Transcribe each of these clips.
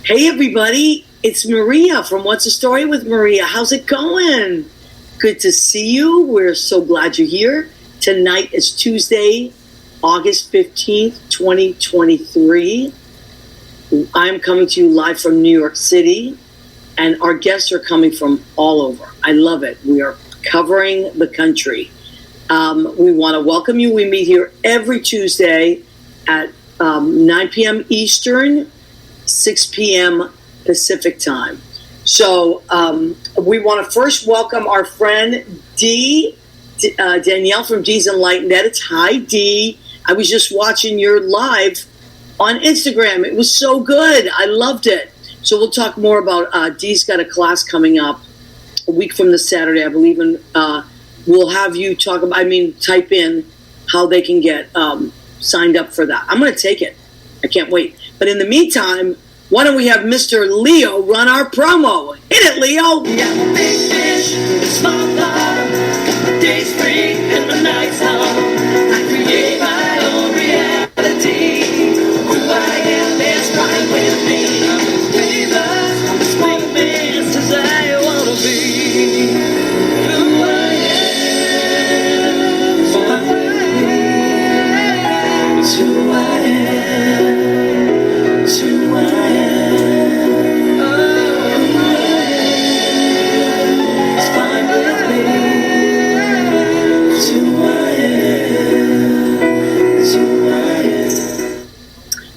Hey everybody, it's Maria from What's the Story with Maria. How's it going? Good to see you. We're so glad you're here. Tonight is Tuesday, August 15th, 2023. I'm coming to you live from New York City, and our guests are coming from all over. I love it. We are covering the country. We want to welcome you. We meet here every Tuesday at 9 p.m. Eastern, 6 p.m. Pacific time. So we want to first welcome our friend Danielle from D's Enlightened Edits. Hi, Dee. I was just watching your live on Instagram. It was so good. I loved it. So we'll talk more about Dee's got a class coming up a week from this Saturday, I believe. And we'll have you type in how they can get signed up for that. I'm going to take it. I can't wait. But in the meantime, why don't we have Mr. Leo run our promo? Hit it, Leo! We got a big fish, a small pond, the day's free and the night's long. I create my own reality. Who I am is fine with me. Jesus, I'm as famous as I wanna be. Who I am is fine with me. It's who I am. It's who I am.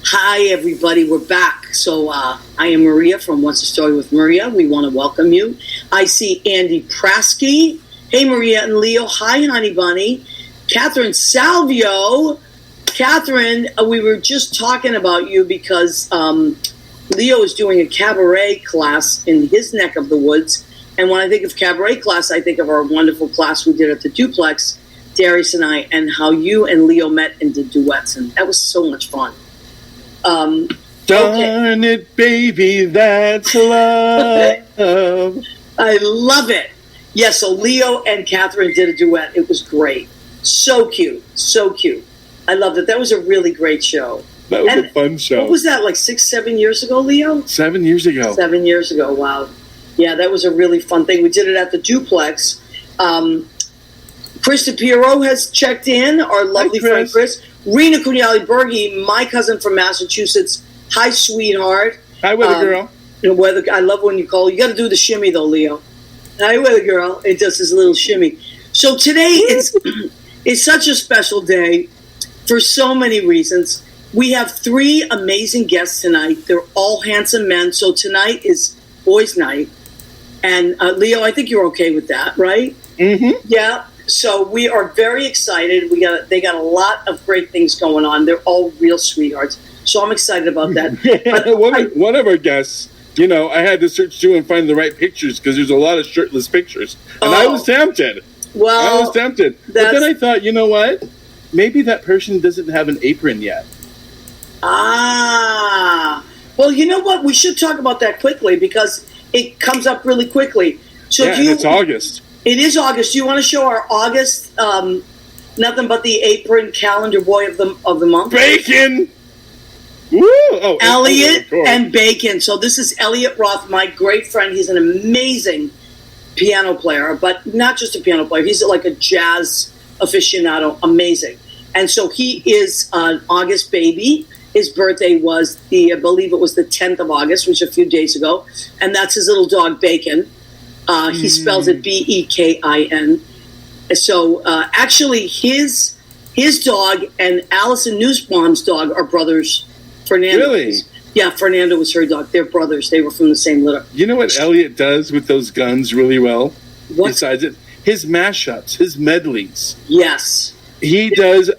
Hi, everybody. We're back. So I am Maria from What's the Story with Maria. We want to welcome you. I see Andy Prasky. Hey, Maria and Leo. Hi, Honey Bunny. Catherine Salvio. Catherine, we were just talking about you because Leo is doing a cabaret class in his neck of the woods. And when I think of cabaret class, I think of our wonderful class we did at the Duplex, Darius and I, and how you and Leo met and did duets. And that was so much fun. Darn it, baby, that's love. I love it. Yeah, so Leo and Catherine did a duet. It was great. So cute. So cute. I loved it. That was a really great show. That was a fun show. What was that, like 6-7 years ago, Leo? 7 years ago. 7 years ago, wow. Yeah, that was a really fun thing. We did it at the Duplex. Chris DePiero has checked in, our lovely friend Chris. Rena Cugnali-Bergi, my cousin from Massachusetts. Hi, sweetheart. Hi, weather girl. I love when you call. You got to do the shimmy, though, Leo. Hi, weather girl. It does this little shimmy. So today is such a special day for so many reasons. We have 3 amazing guests tonight. They're all handsome men. So tonight is boys' night. And Leo, I think you're okay with that, right? Mm-hmm. Yeah. So we are very excited. They got a lot of great things going on. They're all real sweethearts. So I'm excited about that. But one of our guests, I had to search through and find the right pictures because there's a lot of shirtless pictures. And I was tempted. Well, I was tempted. But then I thought, you know what? Maybe that person doesn't have an apron yet. Well, you know what? We should talk about that quickly because it comes up really quickly. So and it's August. It is August. Do you want to show our August nothing but the apron calendar boy of the month? Bacon! Woo! Oh, Elliot and Bacon. So this is Elliot Roth, my great friend. He's an amazing piano player, but not just a piano player. He's like a jazz aficionado. Amazing. And so he is an August baby. His birthday was I believe it was the 10th of August, which was a few days ago. And that's his little dog, Bacon. He spells it Bekin. So actually, his dog and Allison Nussbaum's dog are brothers. Fernando. Really? Yeah, Fernando was her dog. They're brothers. They were from the same litter. You know what Elliot does with those guns really well? What? Besides it, his mashups, his medleys. Yes. He does.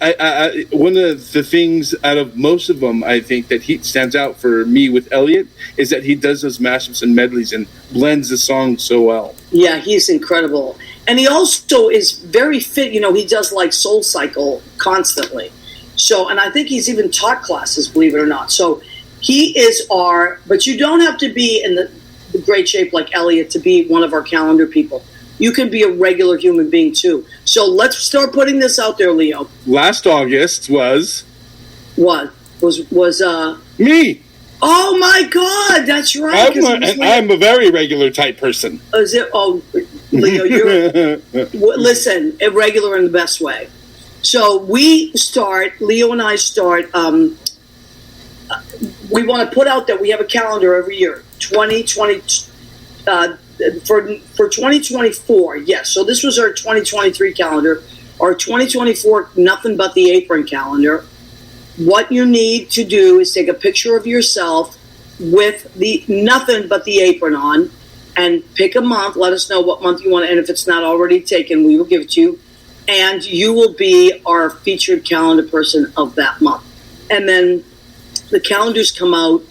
One of the things out of most of them, I think, that he stands out for me with Elliot is that he does those mashups and medleys and blends the song so well. Yeah, he's incredible. And he also is very fit. He does like Soul Cycle constantly. So, and I think he's even taught classes, believe it or not. So he is but you don't have to be in the great shape like Elliot to be one of our calendar people. You can be a regular human being too. So let's start putting this out there, Leo. Last August was What? Was me. Oh my God, that's right. I'm a very regular type person. Is it? Oh, Leo, you're listen, irregular in the best way. So Leo and I start. We want to put out that we have a calendar every year, 2020 for 2024. Yes, so this was our 2023 calendar. Our 2024, nothing but the apron calendar. What you need to do is take a picture of yourself with the nothing but the apron on, and pick a month. Let us know what month you want, and if it's not already taken, we will give it to you. And you will be our featured calendar person of that month. And then the calendars come out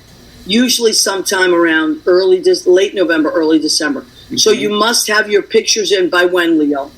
usually sometime around late November, early December. Mm-hmm. So you must have your pictures in by when, Leo?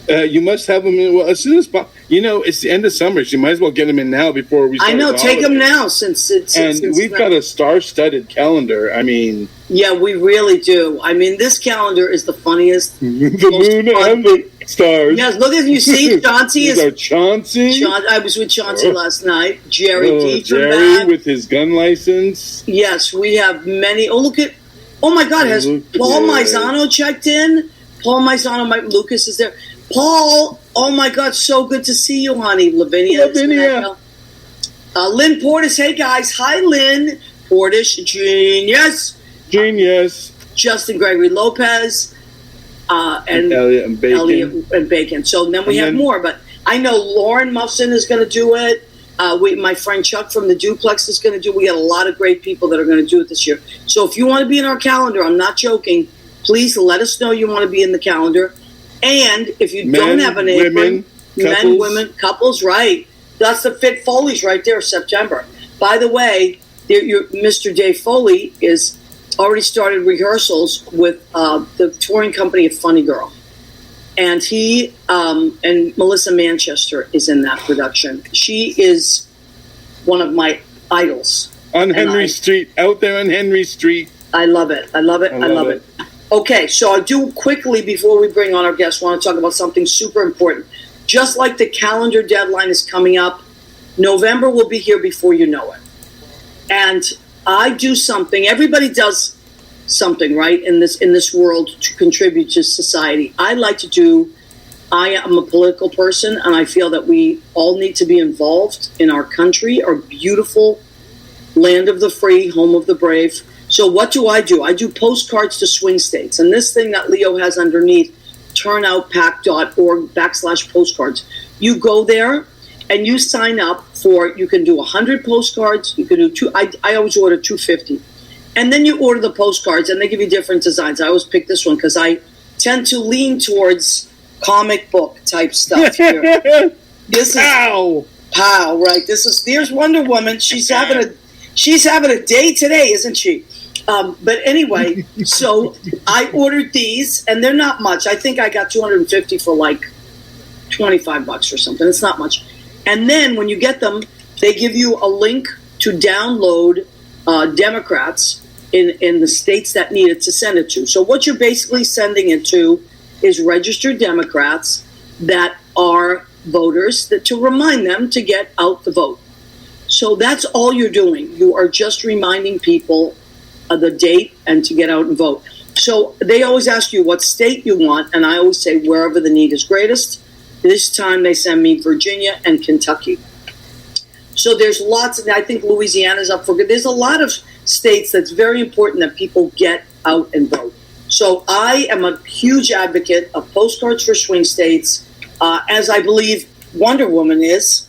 You must have them in as soon as possible. It's the end of summer, so you might as well get them in now before we start. I know, take them now since we've got a star-studded calendar. I mean... Yeah, we really do. I mean, this calendar is the funniest. The moon and the stars. Yes, look at you see, Chauncey is... Chauncey? I was with Chauncey last night. Jerry Jerry with his gun license. Yes, we have many... Oh, look at... Oh, my God, has Paul Maisano checked in? Paul Maisano, Lucas is there. Paul, oh my God, so good to see you, honey. Lavinia. Lynn Portis, hey guys. Hi, Lynn Portis, genius. Justin Gregory Lopez, and Elliot and Bacon. So then we have more, but I know Lauren Muffson is going to do it. My friend Chuck from the Duplex is going to do it. We got a lot of great people that are going to do it this year. So if you want to be in our calendar, I'm not joking, please let us know you want to be in the calendar. And if you don't have an apron, men, women, couples, right? That's the Fit Foley's right there, September. By the way, Mr. Dave Foley is already started rehearsals with the touring company of Funny Girl. And he and Melissa Manchester is in that production. She is one of my idols. On Henry Street, out there on Henry Street. I love it. I love it. Okay, so I do quickly, before we bring on our guests, want to talk about something super important. Just like the calendar deadline is coming up, November will be here before you know it. And I do something, everybody does something, right, in this world to contribute to society. I am a political person, and I feel that we all need to be involved in our country, our beautiful land of the free, home of the brave. So what do? I do postcards to swing states. And this thing that Leo has underneath, turnoutpac.org/postcards. You go there and you sign up you can do 100 postcards. You can do I always order 250. And then you order the postcards and they give you different designs. I always pick this one because I tend to lean towards comic book type stuff here. This is Pow, right. There's Wonder Woman. She's having a day today, isn't she? But anyway, so I ordered these, and they're not much. I think I got 250 for like $25 or something. It's not much. And then when you get them, they give you a link to download Democrats in the states that need it to send it to. So what you're basically sending it to is registered Democrats that are voters, to remind them to get out the vote. So that's all you're doing. You are just reminding people of the date and to get out and vote. So they always ask you what state you want, and I always say wherever the need is greatest. This time they send me Virginia and Kentucky. So there's lots, and I think Louisiana's up for good. There's a lot of states that's very important that people get out and vote. So I am a huge advocate of postcards for swing states, as I believe Wonder Woman is.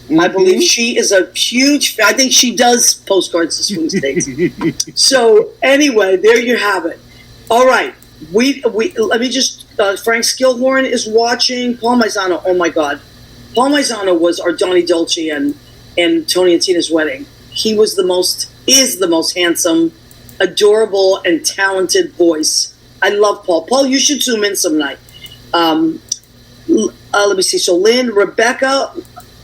Mm-hmm. I believe she is a huge, I think she does postcards to swing states. So anyway, there you have it. All right. Let me just, Frank Skillhorn is watching. Paul Maisano, oh my God. Paul Maisano was our Donnie Dolce and Tony and Tina's wedding. He was is the most handsome, adorable, and talented voice. I love Paul. Paul, you should zoom in some night. Let me see. So Rebecca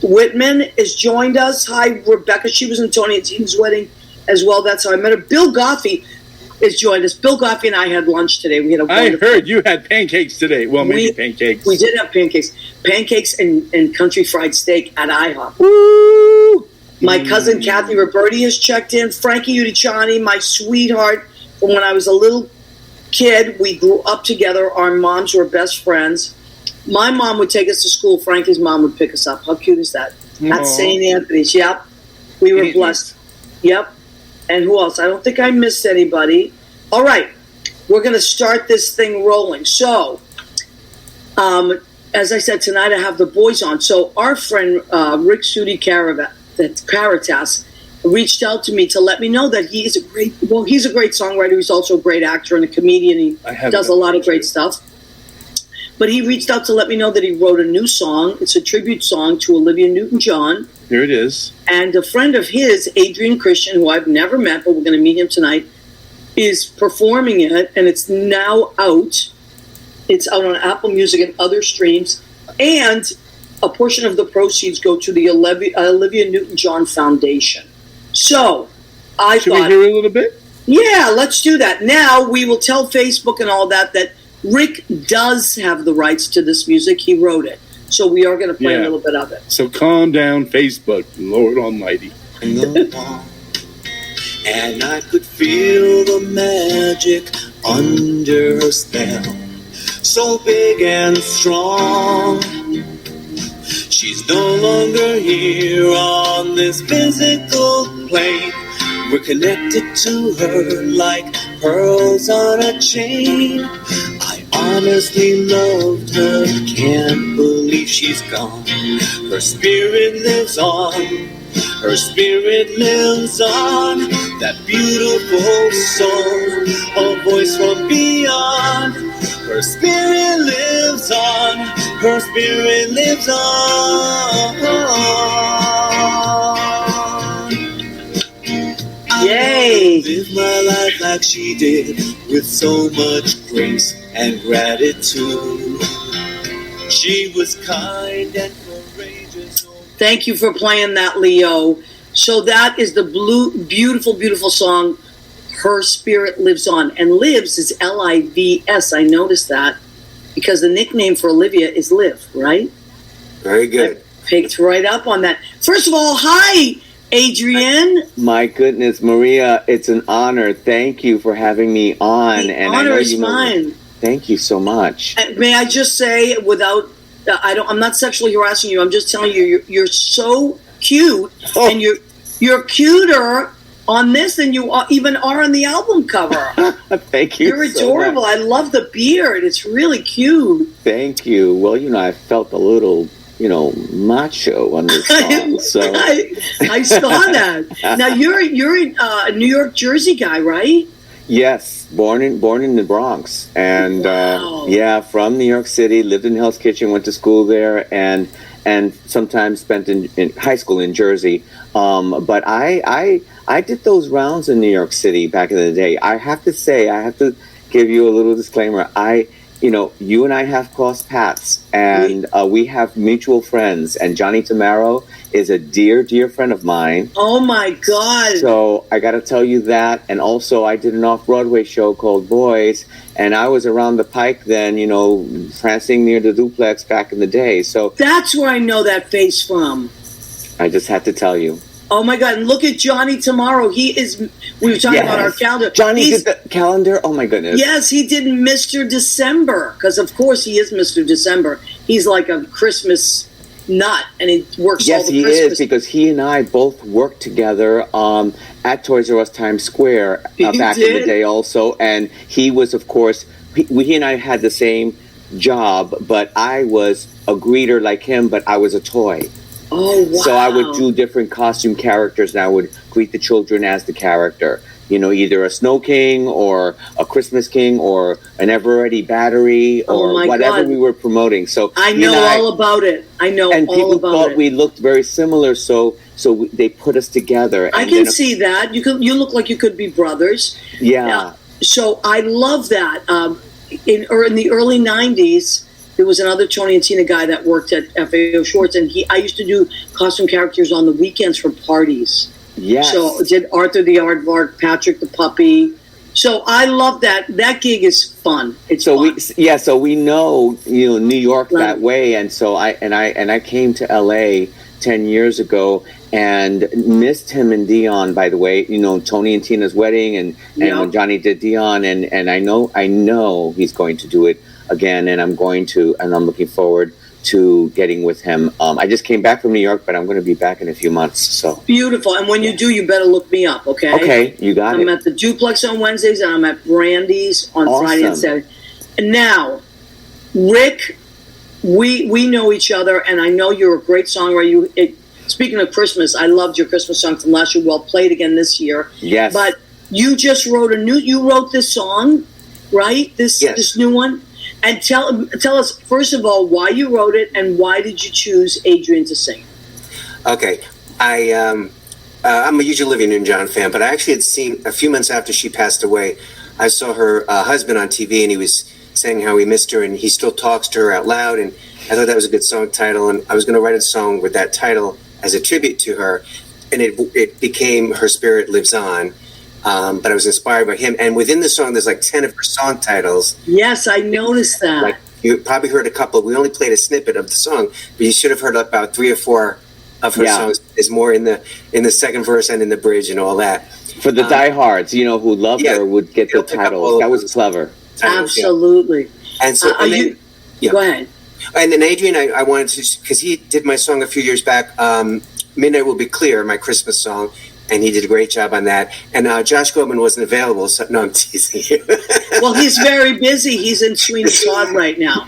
Whitman has joined us. Hi, Rebecca. She was in Tony and Tina's wedding as well. That's how I met her. Bill Goffey has joined us. Bill Goffey and I had lunch today. We had I heard you had pancakes today. Well, maybe pancakes. We did have pancakes. Pancakes and country fried steak at IHOP. Woo! My cousin Kathy Roberti has checked in. Frankie Udiciani, my sweetheart from when I was a little kid. We grew up together. Our moms were best friends. My mom would take us to school. Frankie's mom would pick us up. How cute is that? At St. Anthony's. Yep. We were blessed. Yep. And who else? I don't think I missed anybody. All right. We're going to start this thing rolling. So, as I said, tonight I have the boys on. So our friend Rick Sudi Karatas reached out to me to let me know that he's a great songwriter. He's also a great actor and a comedian. He does a lot of great stuff. But he reached out to let me know that he wrote a new song. It's a tribute song to Olivia Newton-John. Here it is. And a friend of his, Adrian Christian, who I've never met, but we're going to meet him tonight, is performing it, and it's now out. It's out on Apple Music and other streams. And a portion of the proceeds go to the Olivia Newton-John Foundation. So, Should we hear a little bit? Yeah, let's do that. Now, we will tell Facebook and all that Rick does have the rights to this music. He wrote it. So we are going to play a little bit of it. So calm down, Facebook, Lord Almighty. And I could feel the magic under her spell. So big and strong. She's no longer here on this physical plane. We're connected to her like pearls on a chain. I honestly loved her, can't believe she's gone. Her spirit lives on, her spirit lives on. That beautiful soul, a voice from beyond. Her spirit lives on, her spirit lives on. Yay! Live my life like she did, with so much grace and gratitude. She was kind and courageous. Thank you for playing that, Leo. So that is the beautiful, beautiful song, Her Spirit Lives On. And lives is L-I-V-S. I noticed that because the nickname for Olivia is Liv, right? Very good. I picked right up on that. First of all, hi, Adrian. My goodness, Maria, it's an honor. Thank you for having me on. The honor is mine. Thank you so much. May I just say, I'm not sexually harassing you. I'm just telling you, you're so cute, and you're cuter on this than you even are on the album cover. Thank you. You're adorable. So much. I love the beard. It's really cute. Thank you. Well, I felt a little, macho on this song. So I saw that. Now you're a New York, Jersey guy, right? Yes, born in the Bronx, and wow. From New York City. Lived in Hell's Kitchen, went to school there, and sometimes spent in high school in Jersey. But I did those rounds in New York City back in the day. I have to give you a little disclaimer. You and I have crossed paths, and we have mutual friends. And Johnny Tamaro is a dear, dear friend of mine. Oh, my God. So I got to tell you that. And also, I did an off-Broadway show called Boys, and I was around the Pike then, prancing near the duplex back in the day. So that's where I know that face from. I just had to tell you. Oh, my God. And look at Johnny tomorrow. We were talking about our calendar. Johnny did the calendar? Oh, my goodness. Yes, he did Mr. December. Because, of course, he is Mr. December. He's like a Christmas nut, and he works all the Christmas. Yes, he is, because he and I both worked together at Toys R Us Times Square back in the day also. And he was, of course, he and I had the same job, but I was a greeter like him, but I was a toy. Oh, wow. So I would do different costume characters, and I would greet the children as the character. Either a Snow King or a Christmas King or an Ever-Ready Battery or whatever we were promoting. So I know all about it. And people thought we looked very similar, so they put us together. I can see that. You look like you could be brothers. Yeah. So I love that. In the early 90s, there was another Tony and Tina guy that worked at FAO Schwartz, and I used to do costume characters on the weekends for parties. Yes. So I did Arthur the Aardvark, Patrick the Puppy. So I love that. That gig is fun. It's fun. So we know New York that way, and so I came to LA 10 years ago, and missed him and Dion, by the way, you know, Tony and Tina's wedding, and when Johnny did Dion, and I know he's going to do it again, and I'm looking forward to getting with him. I just came back from New York, but I'm going to be back in a few months. So beautiful. And when you do, you better look me up, okay? Okay, you got it. I'm at the Duplex on Wednesdays, and I'm at Brandy's on Friday and Saturday. And now, Rick, we know each other, and I know you're a great songwriter. Speaking of Christmas, I loved your Christmas song from last year. Well played again this year. Yes. But you just wrote you wrote this song, right? This new one. And tell us, first of all, why you wrote it, and why did you choose Adrian to sing? Okay. I'm a huge Olivia Newton-John fan, but I actually had seen, a few months after she passed away, I saw her husband on TV, and he was saying how he missed her, and he still talks to her out loud, and I thought that was a good song title, and I was going to write a song with that title as a tribute to her, and it became Her Spirit Lives On. But I was inspired by him, and within the song, there's like 10 of her song titles. Yes, I noticed that. Like, you probably heard a couple. We only played a snippet of the song, but you should have heard about 3 or 4 of her songs. There's more in the second verse and in the bridge and all that. For the diehards, you know, who loved her would get the titles. That was clever. Absolutely. Yeah. And so, go ahead. And then Adrian, I wanted to, because he did my song a few years back. Midnight Will Be Clear, my Christmas song. And he did a great job on that. And Josh Groban wasn't available, so no, I'm teasing you. Well, he's very busy. He's in Sweeney Todd right now.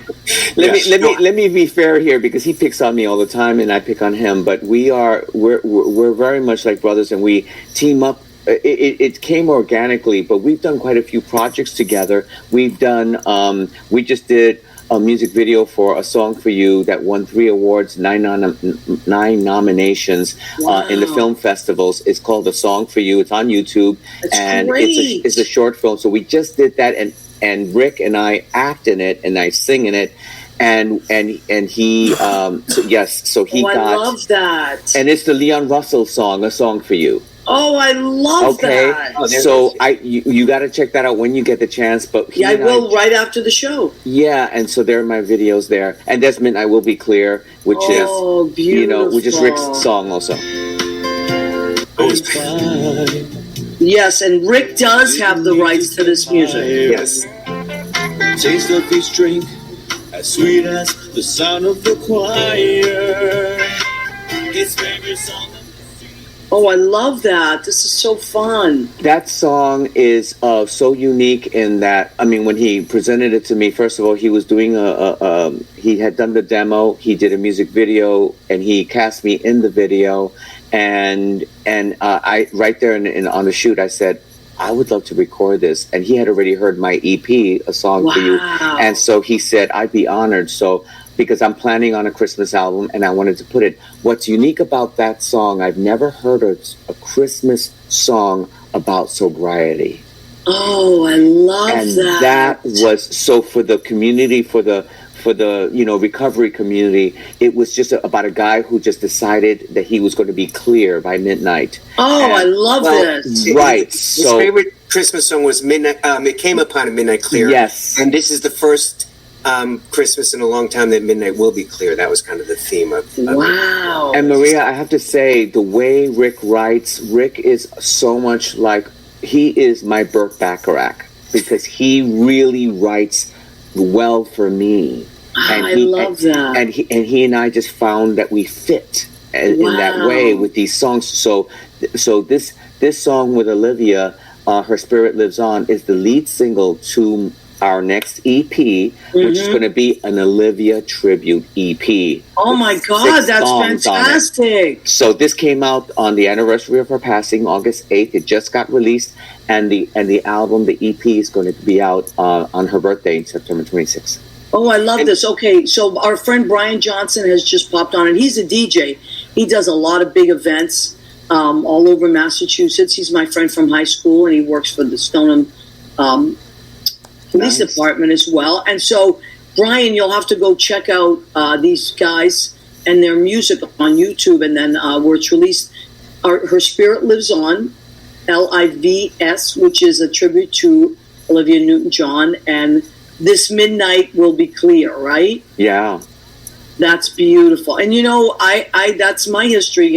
Let me be fair here, because he picks on me all the time, and I pick on him. But we're very much like brothers, and we team up. It came organically, but we've done quite a few projects together. We've done. We just did a music video for A Song for You that won 3 awards, 9 nominations in the film festivals. It's called A Song for You. It's on YouTube. That's great. It's a short film. So we just did that, and Rick and I act in it, and I sing in it. And he so he got. I love that. And it's the Leon Russell song, A Song for You. Oh, I love that. So you got to check that out when you get the chance. But I will right after the show. Yeah, and so there are my videos there. And there's Midnight Will Be Clear, which is beautiful. Which is Rick's song also. Yes, and Rick does have the rights to this music. Yes. Taste of each drink, as sweet as the sound of the choir. His favorite song. Oh, I love that. This is so fun. That song is so unique in that, I mean, when he presented it to me, first of all, he was doing he had done the demo, he did a music video, and he cast me in the video. And I, right there on the shoot, I said, I would love to record this. And he had already heard my EP, A Song for You. And so he said, I'd be honored. So, because I'm planning on a Christmas album, and I wanted to put it. What's unique about that song, I've never heard a Christmas song about sobriety. Oh, I love and that was, so for the community, for the recovery community, it was just about a guy who just decided that he was going to be clear by midnight. Oh, and, I love this. Right. His favorite Christmas song was Midnight. It Came Upon a Midnight Clear. Yes. And this is the first Christmas in a long time that Midnight Will Be Clear. That was kind of the theme of wow. And Maria, I have to say, the way Rick writes, Rick is so much like, he is my Burt Bacharach, because he really writes well for me. And I love that. And he and I just found that we fit in that way with these songs. So this song with Olivia, Her Spirit Lives On, is the lead single to our next EP, which is going to be an Olivia tribute EP. Oh my God, that's fantastic. So this came out on the anniversary of her passing, August 8th. It just got released, and the album, the EP, is going to be out on her birthday, September 26th. Oh, I love this. Okay, so our friend Brian Johnson has just popped on, and he's a DJ. He does a lot of big events all over Massachusetts. He's my friend from high school, and he works for the Stoneham Police Department as well. And so, Brian, you'll have to go check out these guys and their music on YouTube, and then where it's released, Her Spirit Lives On, LIVS, which is a tribute to Olivia Newton-John, and This Midnight Will Be Clear, right? Yeah. That's beautiful. And I that's my history.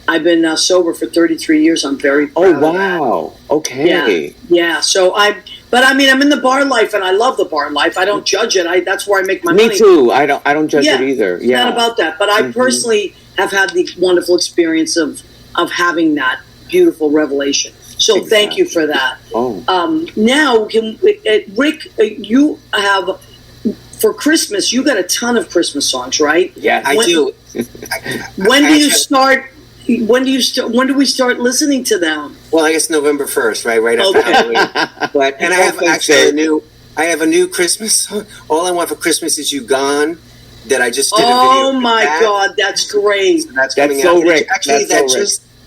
I've been sober for 33 years. I'm very proud of that. Wow. Okay. Yeah. So but I'm in the bar life, and I love the bar life. I don't judge it. That's where I make my money. Me too. I don't judge it either. Yeah. Not about that. But I personally have had the wonderful experience of having that beautiful revelation. So thank you for that. Now, Rick, you have, for Christmas, you got a ton of Christmas songs, right? Yeah, I do. When do we start listening to them? Well, I guess November 1st, right after Halloween. And I have actually I have a new Christmas song. All I Want for Christmas Is You Gone, that I just did a video. Oh my God, that's great. So that's coming so out. Rick. Actually, Rick.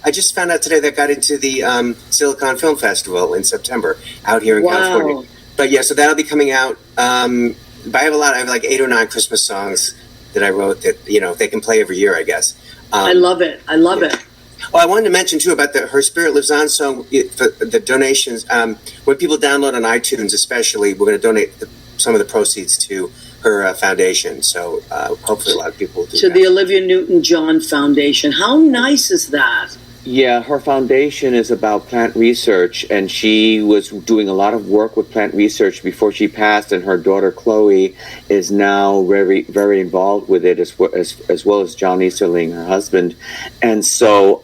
I just found out today that got into the Silicon Film Festival in September out here in California. But yeah, so that'll be coming out. But I have like 8 or 9 Christmas songs that I wrote that they can play every year, I guess. I love it. I love it. Oh, I wanted to mention too about the Her Spirit Lives On song for the donations. When people download on iTunes, especially, we're going to donate some of the proceeds to her foundation. So hopefully a lot of people will do that. To the Olivia Newton-John Foundation. How nice is that? Yeah, her foundation is about plant research, and she was doing a lot of work with plant research before she passed, and her daughter Chloe is now very, very involved with it, as well as John Easterling, her husband. And so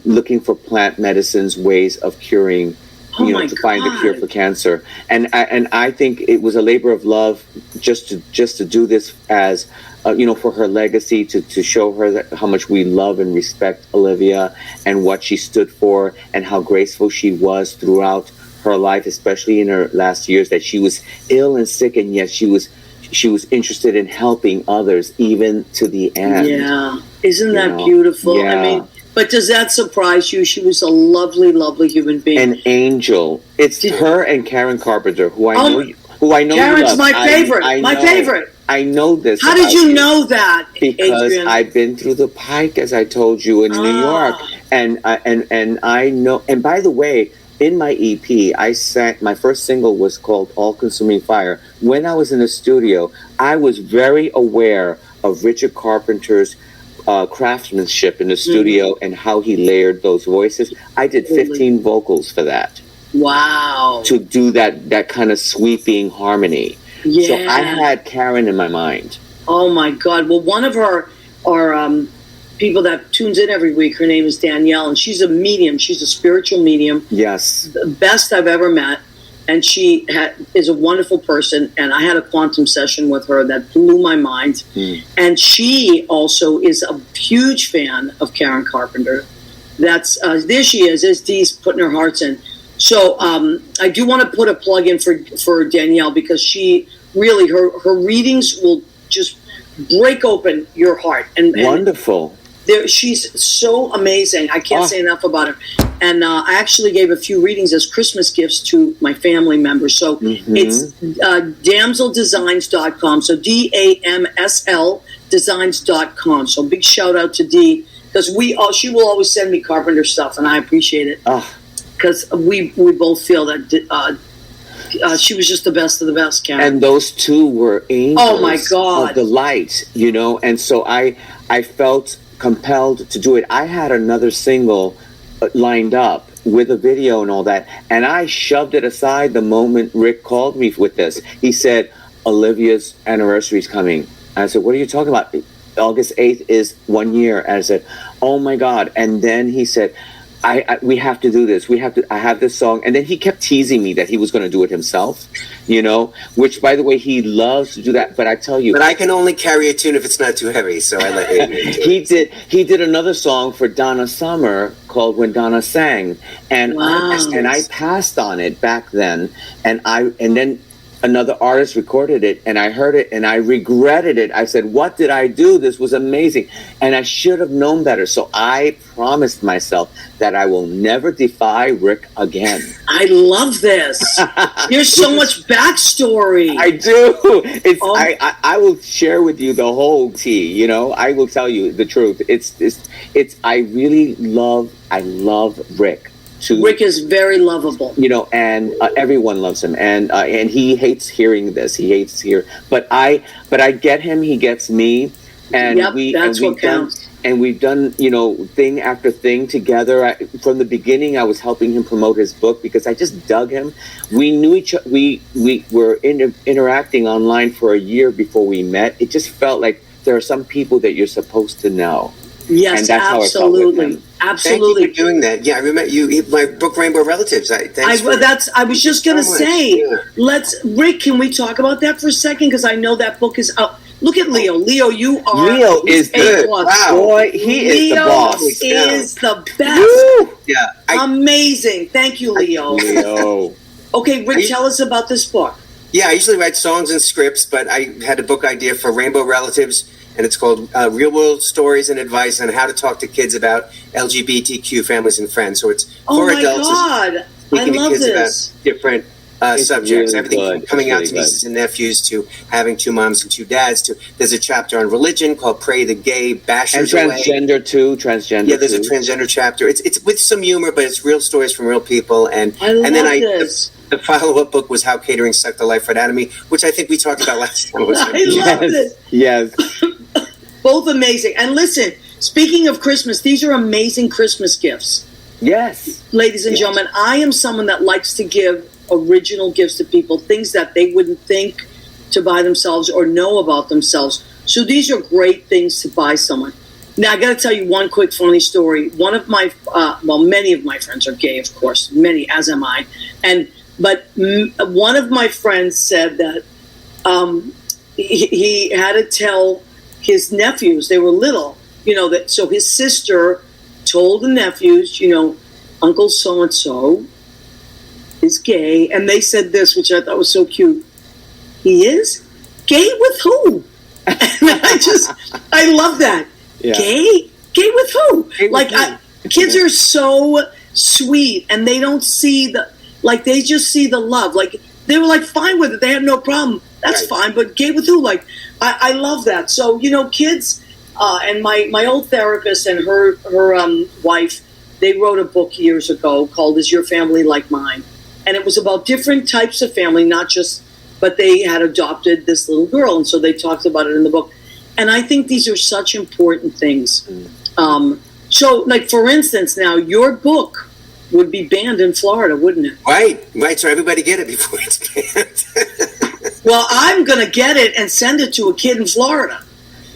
looking for plant medicines, ways of curing, to find the cure for cancer. And I think it was a labor of love just to do this as for her legacy, to show her how much we love and respect Olivia and what she stood for and how graceful she was throughout her life, especially in her last years, that she was ill and sick, and yet she was interested in helping others even to the end. Yeah. Isn't that beautiful? Yeah. But does that surprise you? She was a lovely, lovely human being. An angel. It's her and Karen Carpenter, who I know. Karen's my favorite. My favorite. I know this. How did you know that, Because Adrian? I've been through the Pike, as I told you, in New York, and I know. And by the way, in my EP, I sang. My first single was called "All Consuming Fire." When I was in the studio, I was very aware of Richard Carpenter's craftsmanship in the studio and how he layered those voices. I did 15 vocals for that. Wow. To do that kind of sweeping harmony. Yeah. So I had Karen in my mind. Oh my God. Well, one of our people that tunes in every week, her name is Danielle, and she's a medium. She's a spiritual medium. Yes. The best I've ever met. And she is a wonderful person. And I had a quantum session with her that blew my mind. And she also is a huge fan of Karen Carpenter. That's there she is. There's Dee's putting her hearts in. So I do want to put a plug in for Danielle, because she really, her readings will just break open your heart. And wonderful. She's so amazing. I can't say enough about her. And I actually gave a few readings as Christmas gifts to my family members. So it's damseldesigns.com. So DAMSL designs.com. So big shout out to Dee, because she will always send me Carpenter stuff, and I appreciate it. Because we both feel that she was just the best of the best, Karen. And those two were angels. Oh my God. Of the light, and so I felt compelled to do it. I had another single lined up with a video and all that, and I shoved it aside the moment Rick called me with this. He said, Olivia's anniversary is coming. I said, what are you talking about? August 8th is 1 year. And I said, oh my God. And then he said, we have to do this. I have this song. And then he kept teasing me that he was going to do it himself, which, by the way, he loves to do that. But I tell you. But I can only carry a tune if it's not too heavy. So I let Adrian do it. He did another song for Donna Summer called When Donna Sang. And I passed on it back then. And then another artist recorded it, and I heard it, and I regretted it. I said, what did I do? This was amazing. And I should have known better. So I promised myself that I will never defy Rick again. I love this. There's so much backstory. I do. I will share with you the whole tea, I will tell you the truth. I love Rick Rick is very lovable. And everyone loves him, and he hates hearing this. He hates but I get him. He gets me, and that's what counts. And we've done, thing after thing together. From the beginning, I was helping him promote his book because I just dug him. We knew each other. We were interacting online for a year before we met. It just felt like there are some people that you're supposed to know. Yes, and that's absolutely. How I felt with him. Absolutely. Thank you for doing that. Yeah, I remember my book, Rainbow Relatives. I was just going to say, Rick, can we talk about that for a second? Because I know that book is out. Look at Leo. Leo, Leo is good. Wow. Boy, he is the boss. Leo is the best. Woo! Yeah. Amazing. Thank you, Leo. Okay, Rick, tell us about this book. Yeah, I usually write songs and scripts, but I had a book idea for Rainbow Relatives, and it's called Real World Stories and Advice on How to Talk to Kids About LGBTQ Families and Friends. So it's for adults. Oh, my God. I love this. About different subjects, really everything good. from coming out really to nieces and nephews to having two moms and two dads. To there's a chapter on religion called "Pray the Gay Bashers and Away." Transgender too. Yeah, there's a transgender chapter. It's with some humor, but it's real stories from real people. And this. The follow-up book was "How Catering Sucked the Life Right Out of Me," which I think we talked about last time. I love it. Yes. Both amazing. And listen, speaking of Christmas, these are amazing Christmas gifts. Yes. Ladies and gentlemen, I am someone that likes to give original gifts to people, things that they wouldn't think to buy themselves or know about themselves. So these are great things to buy someone. Now, I got to tell you one quick funny story. One of my, many of my friends are gay, of course, many, as am I. But one of my friends said that he had to tell his nephews, they were little, that so his sister told the nephews, Uncle so-and-so is gay, and they said this, which I thought was so cute. He is? Gay with who? And I love that. Yeah. Gay? Gay with who? Kids are so sweet, and they don't see they just see the love. They were fine with it. They had no problem. That's fine, but gay with who? I love that. So, kids, and my old therapist and her wife, they wrote a book years ago called Is Your Family Like Mine? And it was about different types of family, but they had adopted this little girl. And so they talked about it in the book. And I think these are such important things. So, for instance, now your book would be banned in Florida, wouldn't it? Right. So everybody get it before it's banned. Well, I'm going to get it and send it to a kid in Florida.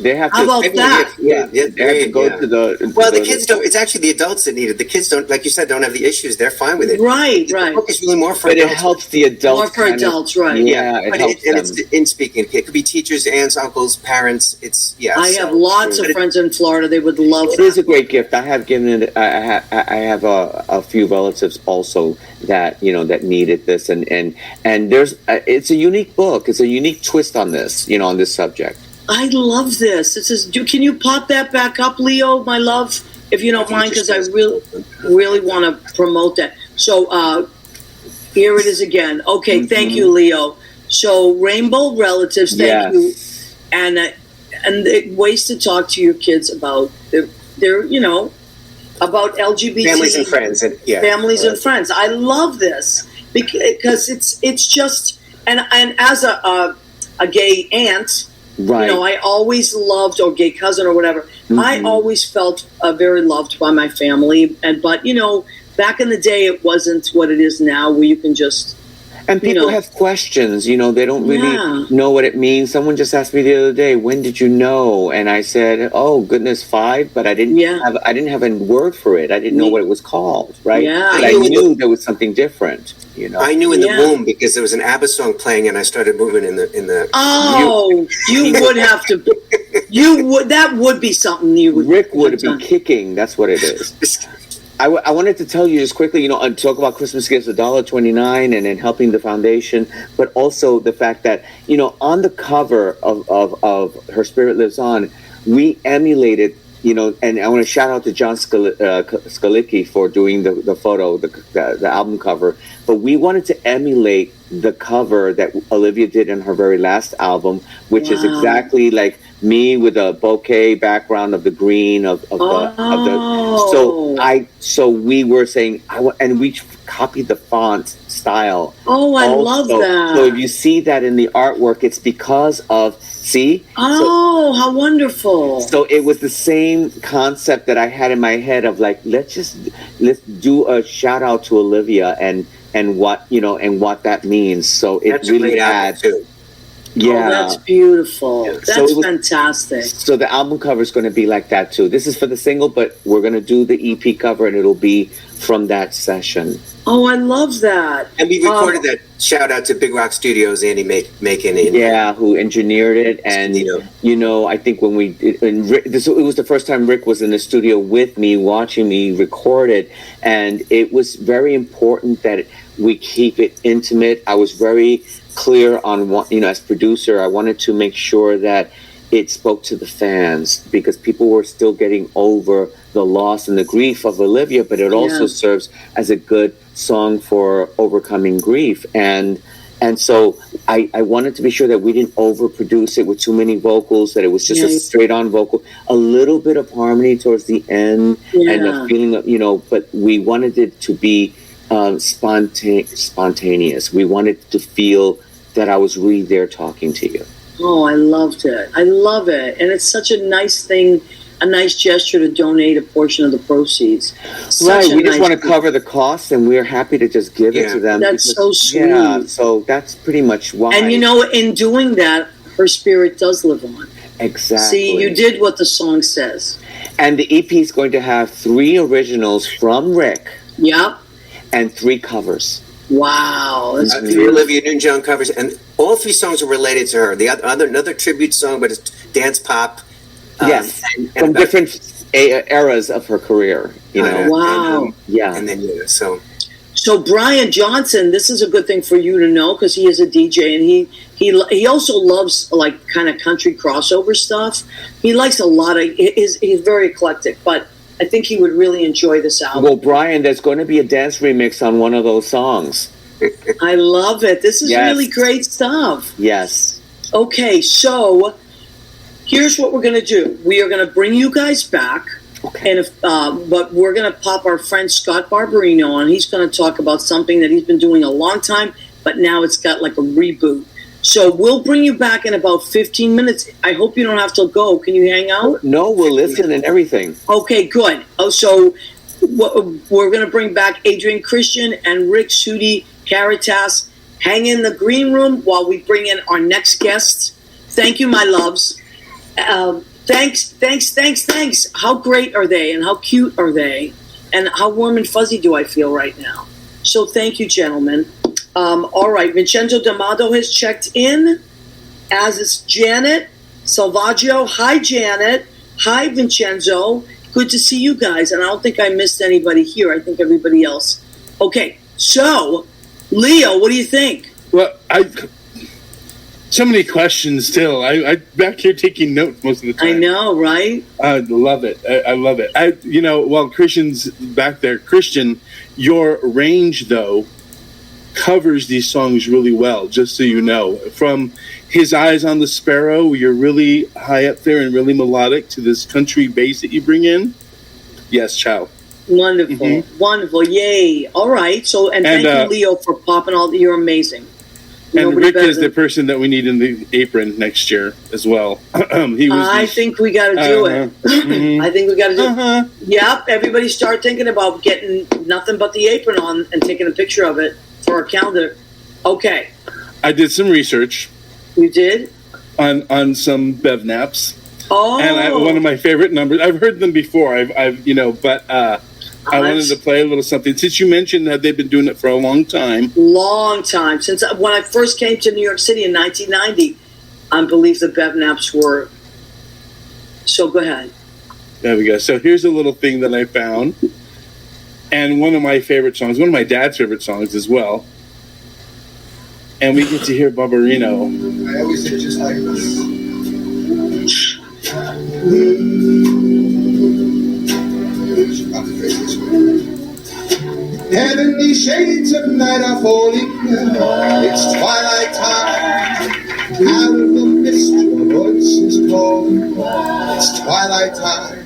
They have to. How about that? They have to go to the. Well, the kids don't. It's actually the adults that need it. The kids don't, like you said, don't have the issues. They're fine with it. Right. The book is really more for but adults. It helps the adults. More for adults, right? Yeah, it helps them. It's in speaking. It could be teachers, aunts, uncles, parents. I have lots of friends in Florida. They would love it. It is a great gift. I have given it. I have a few relatives also that that needed this, and there's. It's a unique book. It's a unique twist on this. On this subject. I love this. Can you pop that back up, Leo, my love, if you don't mind, because I really want to promote that. So here it is again. Okay, thank you, Leo. So Rainbow Relatives, thank you, and ways to talk to your kids about their about LGBT families and friends, families and friends. I love this because it's just and as a gay aunt. Right. I always loved, or gay cousin or whatever. I always felt very loved by my family. But back in the day, it wasn't what it is now, where you can just. And people have questions. They don't really know what it means. Someone just asked me the other day, "When did you know?" And I said, "Oh goodness, 5." But I didn't have a word for it. I didn't know what it was called. Right. Yeah. But I knew there was something different. I knew in the womb because there was an ABBA song playing, and I started moving in the. Oh, you would have to. You would. That would be something you would. Rick would be kicking. That's what it is. I wanted to tell you just quickly, talk about Christmas gifts, $1.29, and then helping the foundation, but also the fact that, on the cover of Her Spirit Lives On, we emulated, and I want to shout out to John Skalicki for doing the photo, the album cover, but we wanted to emulate the cover that Olivia did in her very last album, which is exactly like me with a bouquet background of the green of the. So we were saying, and we copied the font style. Oh, I love that. So if you see that in the artwork, it's because of, see? Oh, how wonderful. So it was the same concept that I had in my head of like, let's do a shout out to Olivia and what, and what that means. So it That's really a great album, adds. too. Yeah. Oh, that's beautiful. Yeah. That's So it was- fantastic. So the album cover is going to be like that too. This is for the single, but we're going to do the EP cover and it'll be from that session. Oh, I love that. And we recorded that. Shout out to Big Rock Studios, Andy making it. Yeah, who engineered it. And, I think when we did, it was the first time Rick was in the studio with me, watching me record it. And it was very important that we keep it intimate. I was very clear on what, as producer, I wanted to make sure that it spoke to the fans because people were still getting over the loss and the grief of Olivia, but it also serves as a good song for overcoming grief. And so I wanted to be sure that we didn't overproduce it with too many vocals, that it was just a straight on vocal, a little bit of harmony towards the end and a feeling of, but we wanted it to be spontaneous. We wanted to feel that I was really there talking to you. Oh, I loved it. I love it. And it's such a nice thing, a nice gesture to donate a portion of the proceeds. Right. We just want to cover the costs and we're happy to just give it to them. That's so sweet. Yeah. So that's pretty much why. And in doing that, her spirit does live on. Exactly. See, you did what the song says. And the EP is going to have 3 originals from Rick. Yep. And 3 covers. Wow. That's 3 Olivia Newton-John covers, and all 3 songs are related to her. The another tribute song, but it's dance pop. Yes, from different eras of her career. Wow. And then So Brian Johnson, this is a good thing for you to know because he is a DJ and he also loves like kind of country crossover stuff. He likes a lot of. He's very eclectic, but I think he would really enjoy this album. Well, Brian, there's going to be a dance remix on one of those songs. I love it. This is really great stuff. Yes. Okay, so here's what we're going to do. We are going to bring you guys back. Okay. And but we're going to pop our friend Scott Barbarino on. He's going to talk about something that he's been doing a long time, but now it's got like a reboot. So we'll bring you back in about 15 minutes. I hope you don't have to go. Can you hang out? No, we'll listen and everything. Okay, good. Oh, so we're going to bring back Adrian Christian and Rick Sudi Karatas. Hang in the green room while we bring in our next guests. Thank you, my loves. Thanks. How great are they and how cute are they? And how warm and fuzzy do I feel right now? So thank you, gentlemen. All right, Vincenzo D'Amato has checked in, as is Janet Salvaggio. Hi, Janet. Hi, Vincenzo. Good to see you guys. And I don't think I missed anybody here. I think everybody else. Okay, so, Leo, what do you think? Well, so many questions still. I back here taking notes most of the time. I know, right? I love it. I love it. While Christian's back there, Christian, your range, though, covers these songs really well, just so you know. From His Eyes on the Sparrow, you're really high up there and really melodic, to this country bass that you bring in. Yes, ciao. Wonderful. Wonderful. Yay. All right. So, and thank you, Leo, for popping all you're amazing. And Rick is the person that we need in the apron next year as well. I think we got to do it. I think we got to do it. Yep. Everybody start thinking about getting nothing but the apron on and taking a picture of it for our calendar. Okay. I did some research. You did? On some Bev Naps. Oh. And one of my favorite numbers. I've heard them before. I wanted to play a little something. Since you mentioned that they've been doing it for a long time. Long time. Since when I first came to New York City in 1990, I believe the Bev Naps were. So go ahead. There we go. So here's a little thing that I found. And one of my favorite songs, one of my dad's favorite songs as well. And we get to hear Barbarino. I always say just like this. Heavenly shades of night are falling. It's twilight time. Out of the mist, your woods is cold. It's twilight time.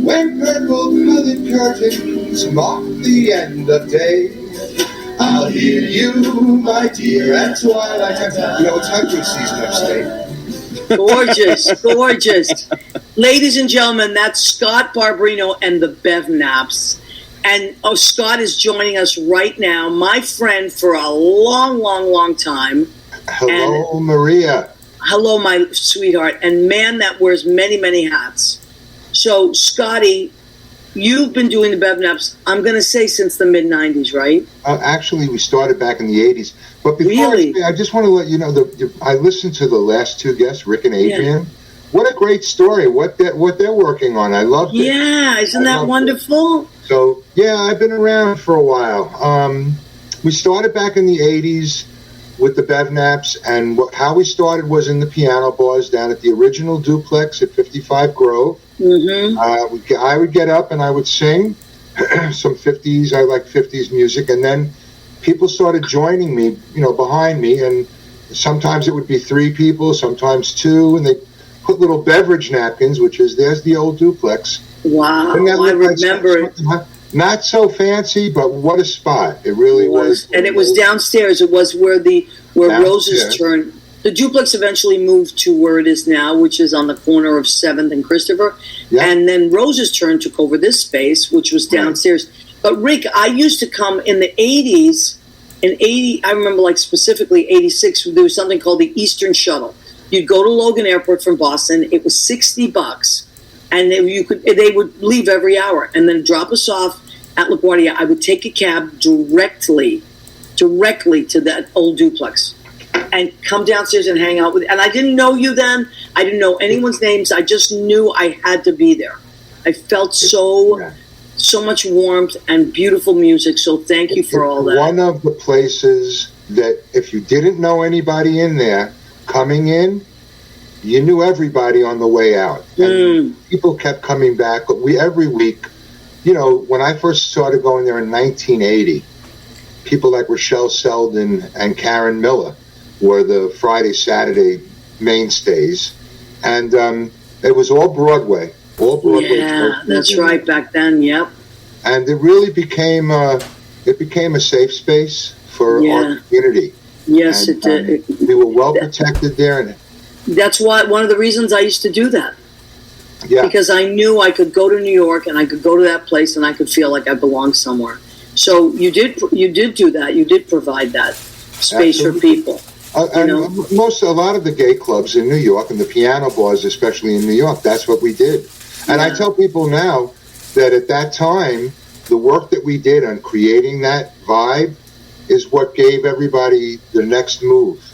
When purple-colored curtains mark the end of day, I'll hear you, my dear, at twilight time. You know, it's hunting season upstate. Gorgeous, gorgeous. Ladies and gentlemen, that's Scott Barbarino and the Bev Naps. And Scott is joining us right now, my friend for a long, long, long time. Hello, Maria. Hello, my sweetheart. And man that wears many, many hats. So, Scotty, you've been doing the Bev Naps, I'm going to say, since the mid-'90s, right? Actually, we started back in the 80s. But before Really? I just want to let you know, I listened to the last two guests, Rick and Adrian. Yeah. What a great story, what they're working on. I loved it. Yeah, isn't that wonderful? So, yeah, I've been around for a while. We started back in the 80s with the Bev Naps, and how we started was in the piano bars down at the original duplex at 55 Grove. Mm-hmm. I would get up and I would sing some 50s. I like 50s music, and then people started joining me, behind me, and sometimes it would be 3 people, sometimes 2, and they put little beverage napkins, there's the old duplex. Wow, And that I looked like remember it. Not so fancy, but what a spot. It really was. And it was downstairs. It was where Rose's Downstairs. turn. The duplex eventually moved to where it is now, which is on the corner of 7th and Christopher. Yeah. And then Rose's turn took over this space, which was downstairs. But Rick, I used to come in the 80s. In 80, I remember like specifically 86, there was something called the Eastern Shuttle. You'd go to Logan Airport from Boston. It was $60. And they would leave every hour and then drop us off at LaGuardia. I would take a cab directly to that old duplex and come downstairs and hang out with. And I didn't know you then. I didn't know anyone's names. I just knew I had to be there. I felt so much warmth and beautiful music. So thank you for all that. One of the places that if you didn't know anybody in there coming in, you knew everybody on the way out. And people kept coming back. Every week, when I first started going there in 1980, people like Rochelle Selden and Karen Miller were the Friday, Saturday mainstays. And it was all Broadway. Yeah, that's right, back then, yep. And it really became a safe space for our community. Yes, and, it did. We were well protected there, and that's one of the reasons I used to do that. Yeah. Because I knew I could go to New York and I could go to that place and I could feel like I belonged somewhere. So you did do that. You did provide that space for people. A lot of the gay clubs in New York and the piano bars, especially in New York, that's what we did. And I tell people now that at that time, the work that we did on creating that vibe is what gave everybody the next move.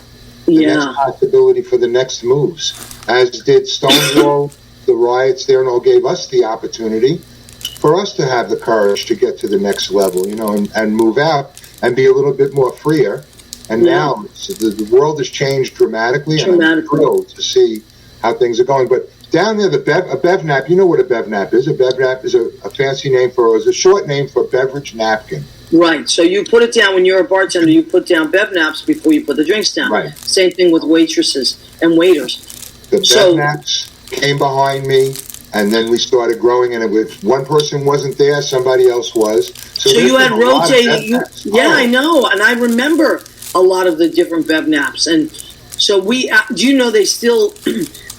The next possibility for the next moves, as did Stonewall, the riots there, and all gave us the opportunity for us to have the courage to get to the next level, and move out and be a little bit more freer. And now the world has changed dramatically, and I'm thrilled to see how things are going. But down there, a Bev Nap, you know what a Bev Nap is? A Bev Nap is a fancy name is a short name for beverage napkin. Right. So you put it down when you're a bartender. You put down Bev Naps before you put the drinks down. Right. Same thing with waitresses and waiters. The Bev Naps came behind me, and then we started growing. And if one person wasn't there, somebody else was. So you had rotating. I know, and I remember a lot of the different Bev Naps. And so do you know they still?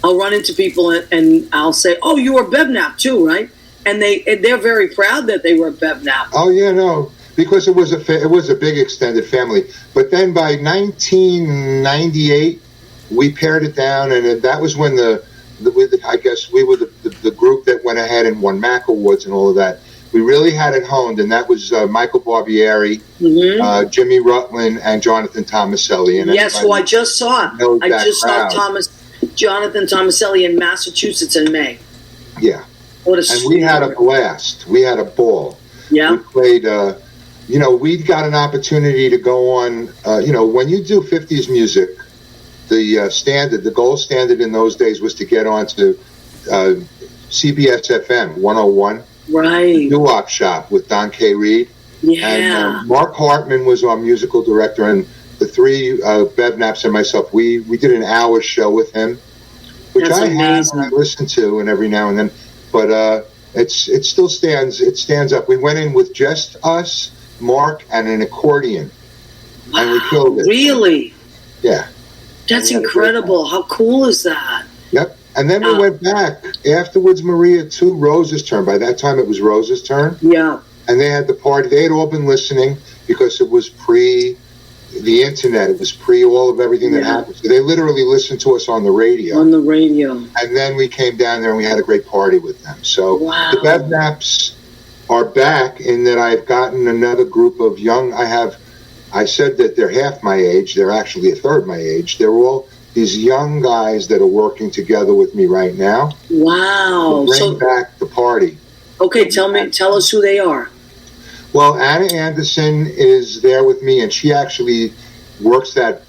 I'll run into people and I'll say, "Oh, you were Bev Nap too, right?" And they're very proud that they were Bev Nap. Oh yeah, no. Because it was a big extended family. But then by 1998, we pared it down, and that was when I guess we were the group that went ahead and won MAC Awards and all of that. We really had it honed, and that was Michael Barbieri, Jimmy Rutland, and Jonathan Tomaselli. And yes, who I just saw. I just saw Jonathan Tomaselli in Massachusetts in May. Yeah. What a and we had a blast. We had a ball. Yeah. We played... we got an opportunity to go on, when you do 50s music, the gold standard in those days was to get on to CBS FM 101. Right. Doo-Wop Shop with Don K. Reed. Yeah. And Mark Hartman was our musical director, and the three, Bev Naps and myself, we did an hour show with him, which That's I have amazing. and I listen to and every now and then. But it still stands. It stands up. We went in with just us, Mark, and an accordion, and we killed it. Really? Yeah. That's And we had a great incredible. How cool is that? Yep. And then we Wow. went back afterwards. Maria, to Rose's turn. By that time, it was Rose's turn, Yeah. and they had the party. They had all been listening because it was pre the internet. It was pre all of everything that Yeah. happened. So they literally listened to us on the radio. On the radio. And then we came down there and we had a great party with them. So Wow. the Bev Naps are back in that I've gotten another group of young. I said that they're half my age. They're actually a third my age. They're all these young guys that are working together with me right now Wow. to bring So, back the party. okay, tell us who they are. Well, Anna Anderson is there with me, and she actually works that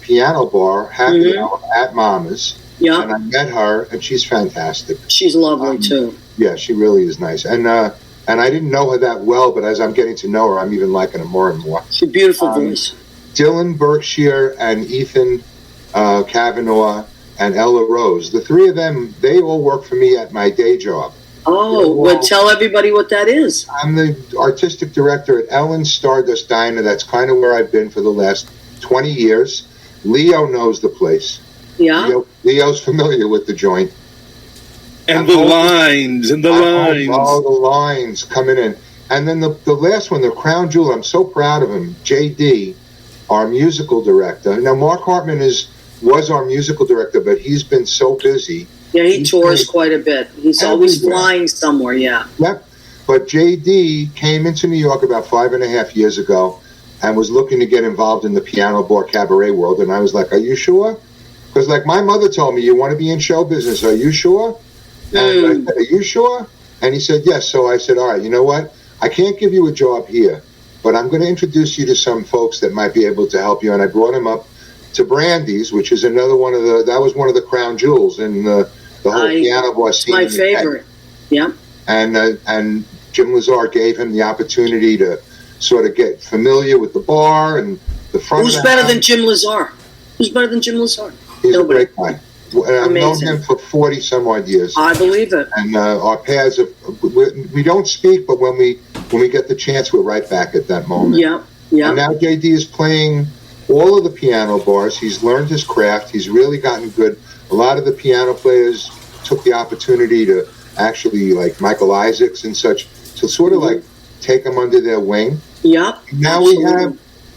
piano bar, Happy Mhm. Hour, at Mama's. Yeah. And I met her, and she's fantastic. She's lovely too. Yeah, she really is nice. And I didn't know her that well, but as I'm getting to know her, I'm even liking her more and more. She's a beautiful voice. Dylan Berkshire and Ethan Kavanaugh and Ella Rose, the three of them, they all work for me at my day job. Oh, well, tell everybody what that is. I'm the artistic director at Ellen's Stardust Diner. That's kind of where I've been for the last 20 years. Leo knows the place. Yeah. Leo's familiar with the joint. And the lines, and the lines. All the lines coming in. And then the last one, the crown jewel, I'm so proud of him, JD, our musical director. Now, Mark Hartman was our musical director, but he's been so busy. Yeah, he tours quite a bit. He's always Everywhere. flying somewhere, yeah. Yep. But JD came into New York about 5.5 years ago and was looking to get involved in the piano bar cabaret world. And I was like, are you sure? Because like my mother told me, you want to be in show business. Are you sure? And I said, are you sure? And he said, yes. So I said, all right, you know what? I can't give you a job here, but I'm going to introduce you to some folks that might be able to help you. And I brought him up to Brandy's, which is another that was one of the crown jewels in the whole piano bar scene. My favorite. Yeah. And Jim Lazar gave him the opportunity to sort of get familiar with the bar and the front. Who's better than Jim Lazar? Who's better than Jim Lazar? He's Nobody. a great guy. I've known him for 40 some odd years. I believe it. And our paths we don't speak, but when we get the chance, we're right back at that moment. Yeah. Yeah. And now JD is playing all of the piano bars. He's learned his craft. He's really gotten good. A lot of the piano players took the opportunity to actually, like Michael Isaacs and such, to sort of like take him under their wing. Yep. Now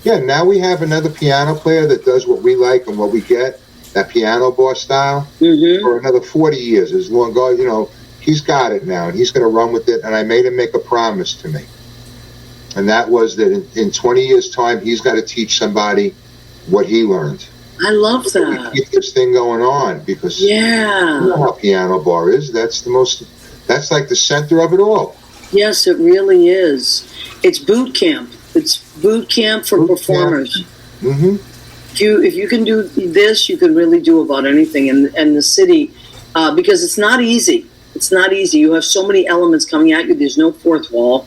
now we have another piano player that does what we like and what we get, that piano bar style, for another 40 years. As long as, he's got it now, and he's going to run with it. And I made him make a promise to me. And that was that in 20 years' time, he's got to teach somebody what he learned. I love We that. keep this thing going on because you know how piano bar is. That's like the center of it all. Yes, it really is. It's boot camp. It's boot camp for performers. Mm-hmm. If you can do this, you can really do about anything in the city, because it's not easy. It's not easy. You have so many elements coming at you. There's no fourth wall,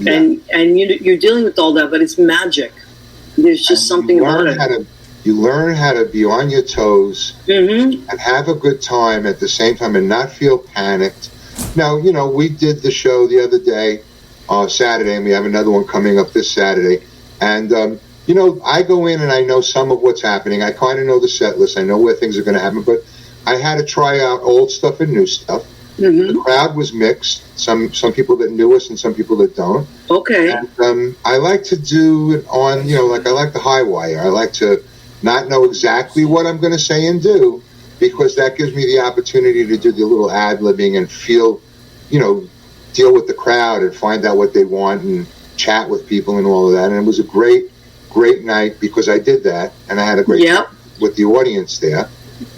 and you're dealing with all that. But it's magic. There's just something about it. You learn how to be on your toes and have a good time at the same time and not feel panicked. Now, we did the show the other day, Saturday, and we have another one coming up this Saturday. And, I go in and I know some of what's happening. I kind of know the set list. I know where things are going to happen. But I had to try out old stuff and new stuff. The crowd was mixed. Some people that knew us and some people that don't. Okay. And I like to do it on, I like the high wire. I like to not know exactly what I'm going to say and do, because that gives me the opportunity to do the little ad-libbing and feel, deal with the crowd and find out what they want and chat with people and all of that. And it was a great, great night because I did that, and I had a great time with the audience there.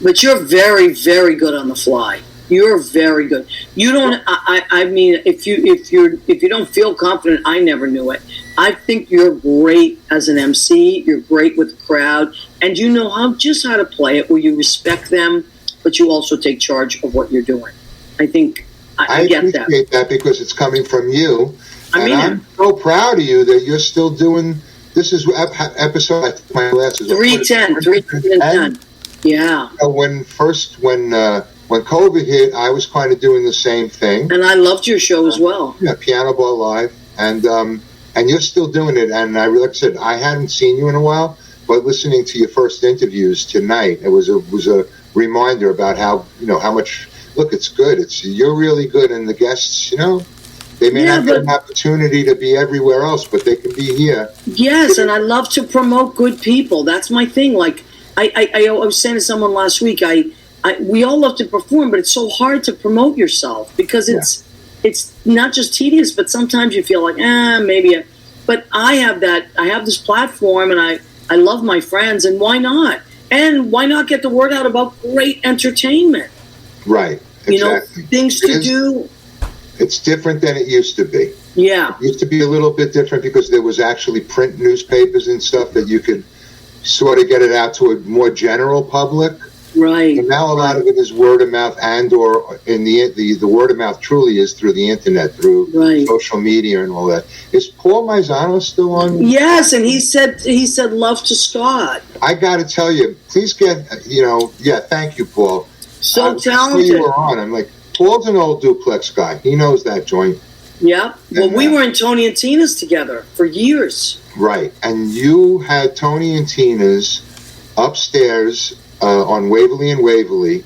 But you're very, very good on the fly. You're very good. You don't. I mean, if you don't feel confident, I never knew it. I think you're great as an MC. You're great with the crowd, and you know how to play it where you respect them, but you also take charge of what you're doing. I think I get that. I appreciate that because it's coming from you. I mean, I'm so proud of you that you're still doing This is episode, I think my glasses are 310, 310. Yeah. When COVID hit, I was kind of doing the same thing. And I loved your show as well. Yeah, Piano Bar Live. And you're still doing it. And like I said, I hadn't seen you in a while, but listening to your first interviews tonight, it was a reminder about how much, look, it's good. You're really good. And the guests, they may not get an opportunity to be everywhere else, but they can be here. Yes, and I love to promote good people. That's my thing. Like, I was saying to someone last week, we all love to perform, but it's so hard to promote yourself because it's not just tedious, but sometimes you feel like, maybe. But I have this platform, and I love my friends, and why not? And why not get the word out about great entertainment? Right, exactly. Things to do. It's different than it used to be. Yeah. It used to be a little bit different because there was actually print newspapers and stuff that you could sort of get it out to a more general public. Right. And now a lot of it is word of mouth, or in the word of mouth truly is through the internet, through social media and all that. Is Paul Maizano still on? Yes, and he said love to Scott. I got to tell you, please get thank you, Paul. So talented. You were on. I'm like, Paul's an old duplex guy. He knows that joint. Yeah. Well, we were in Tony and Tina's together for years. Right, and you had Tony and Tina's upstairs. On Waverly and Waverly,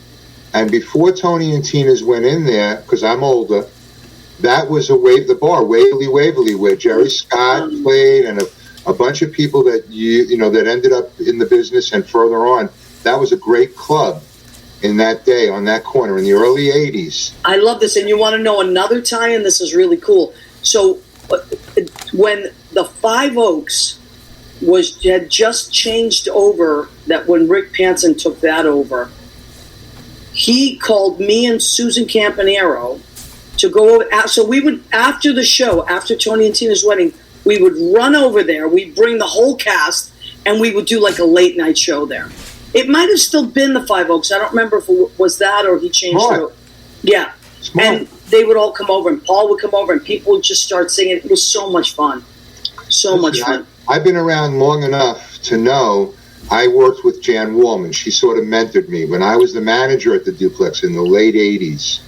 and before Tony and Tina's went in there, because I'm older, that was the bar Waverly, where Jerry Scott played, and a bunch of people that that ended up in the business and further on. That was a great club in that day on that corner in the early '80s. I love this, and you want to know another tie-in? This is really cool. So when the Five Oaks had just changed over, that when Rick Panson took that over, he called me and Susan Campanero to go over. So we would, after the show, after Tony and Tina's wedding, we would run over there. We'd bring the whole cast, and we would do like a late night show there. It might have still been the Five Oaks. I don't remember if it was that or he changed it. Yeah. Smart. And they would all come over, and Paul would come over, and people would just start singing. It was so much fun. Much fun. I've been around long enough to know I worked with Jan Wallman. She sort of mentored me. When I was the manager at the Duplex in the late 80s,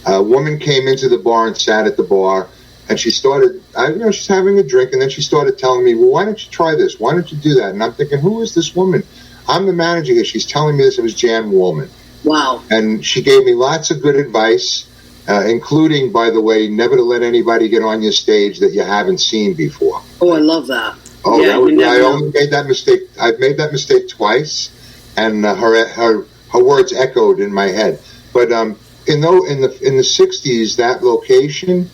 a woman came into the bar and sat at the bar, and she started, she's having a drink, and then she started telling me, well, why don't you try this? Why don't you do that? And I'm thinking, who is this woman? I'm the manager here. She's telling me this. It was Jan Wallman. Wow. And she gave me lots of good advice, including, by the way, never to let anybody get on your stage that you haven't seen before. Oh, I love that. Oh, yeah, I only made that mistake. I've made that mistake twice, and her words echoed in my head. But in the 60s, that location,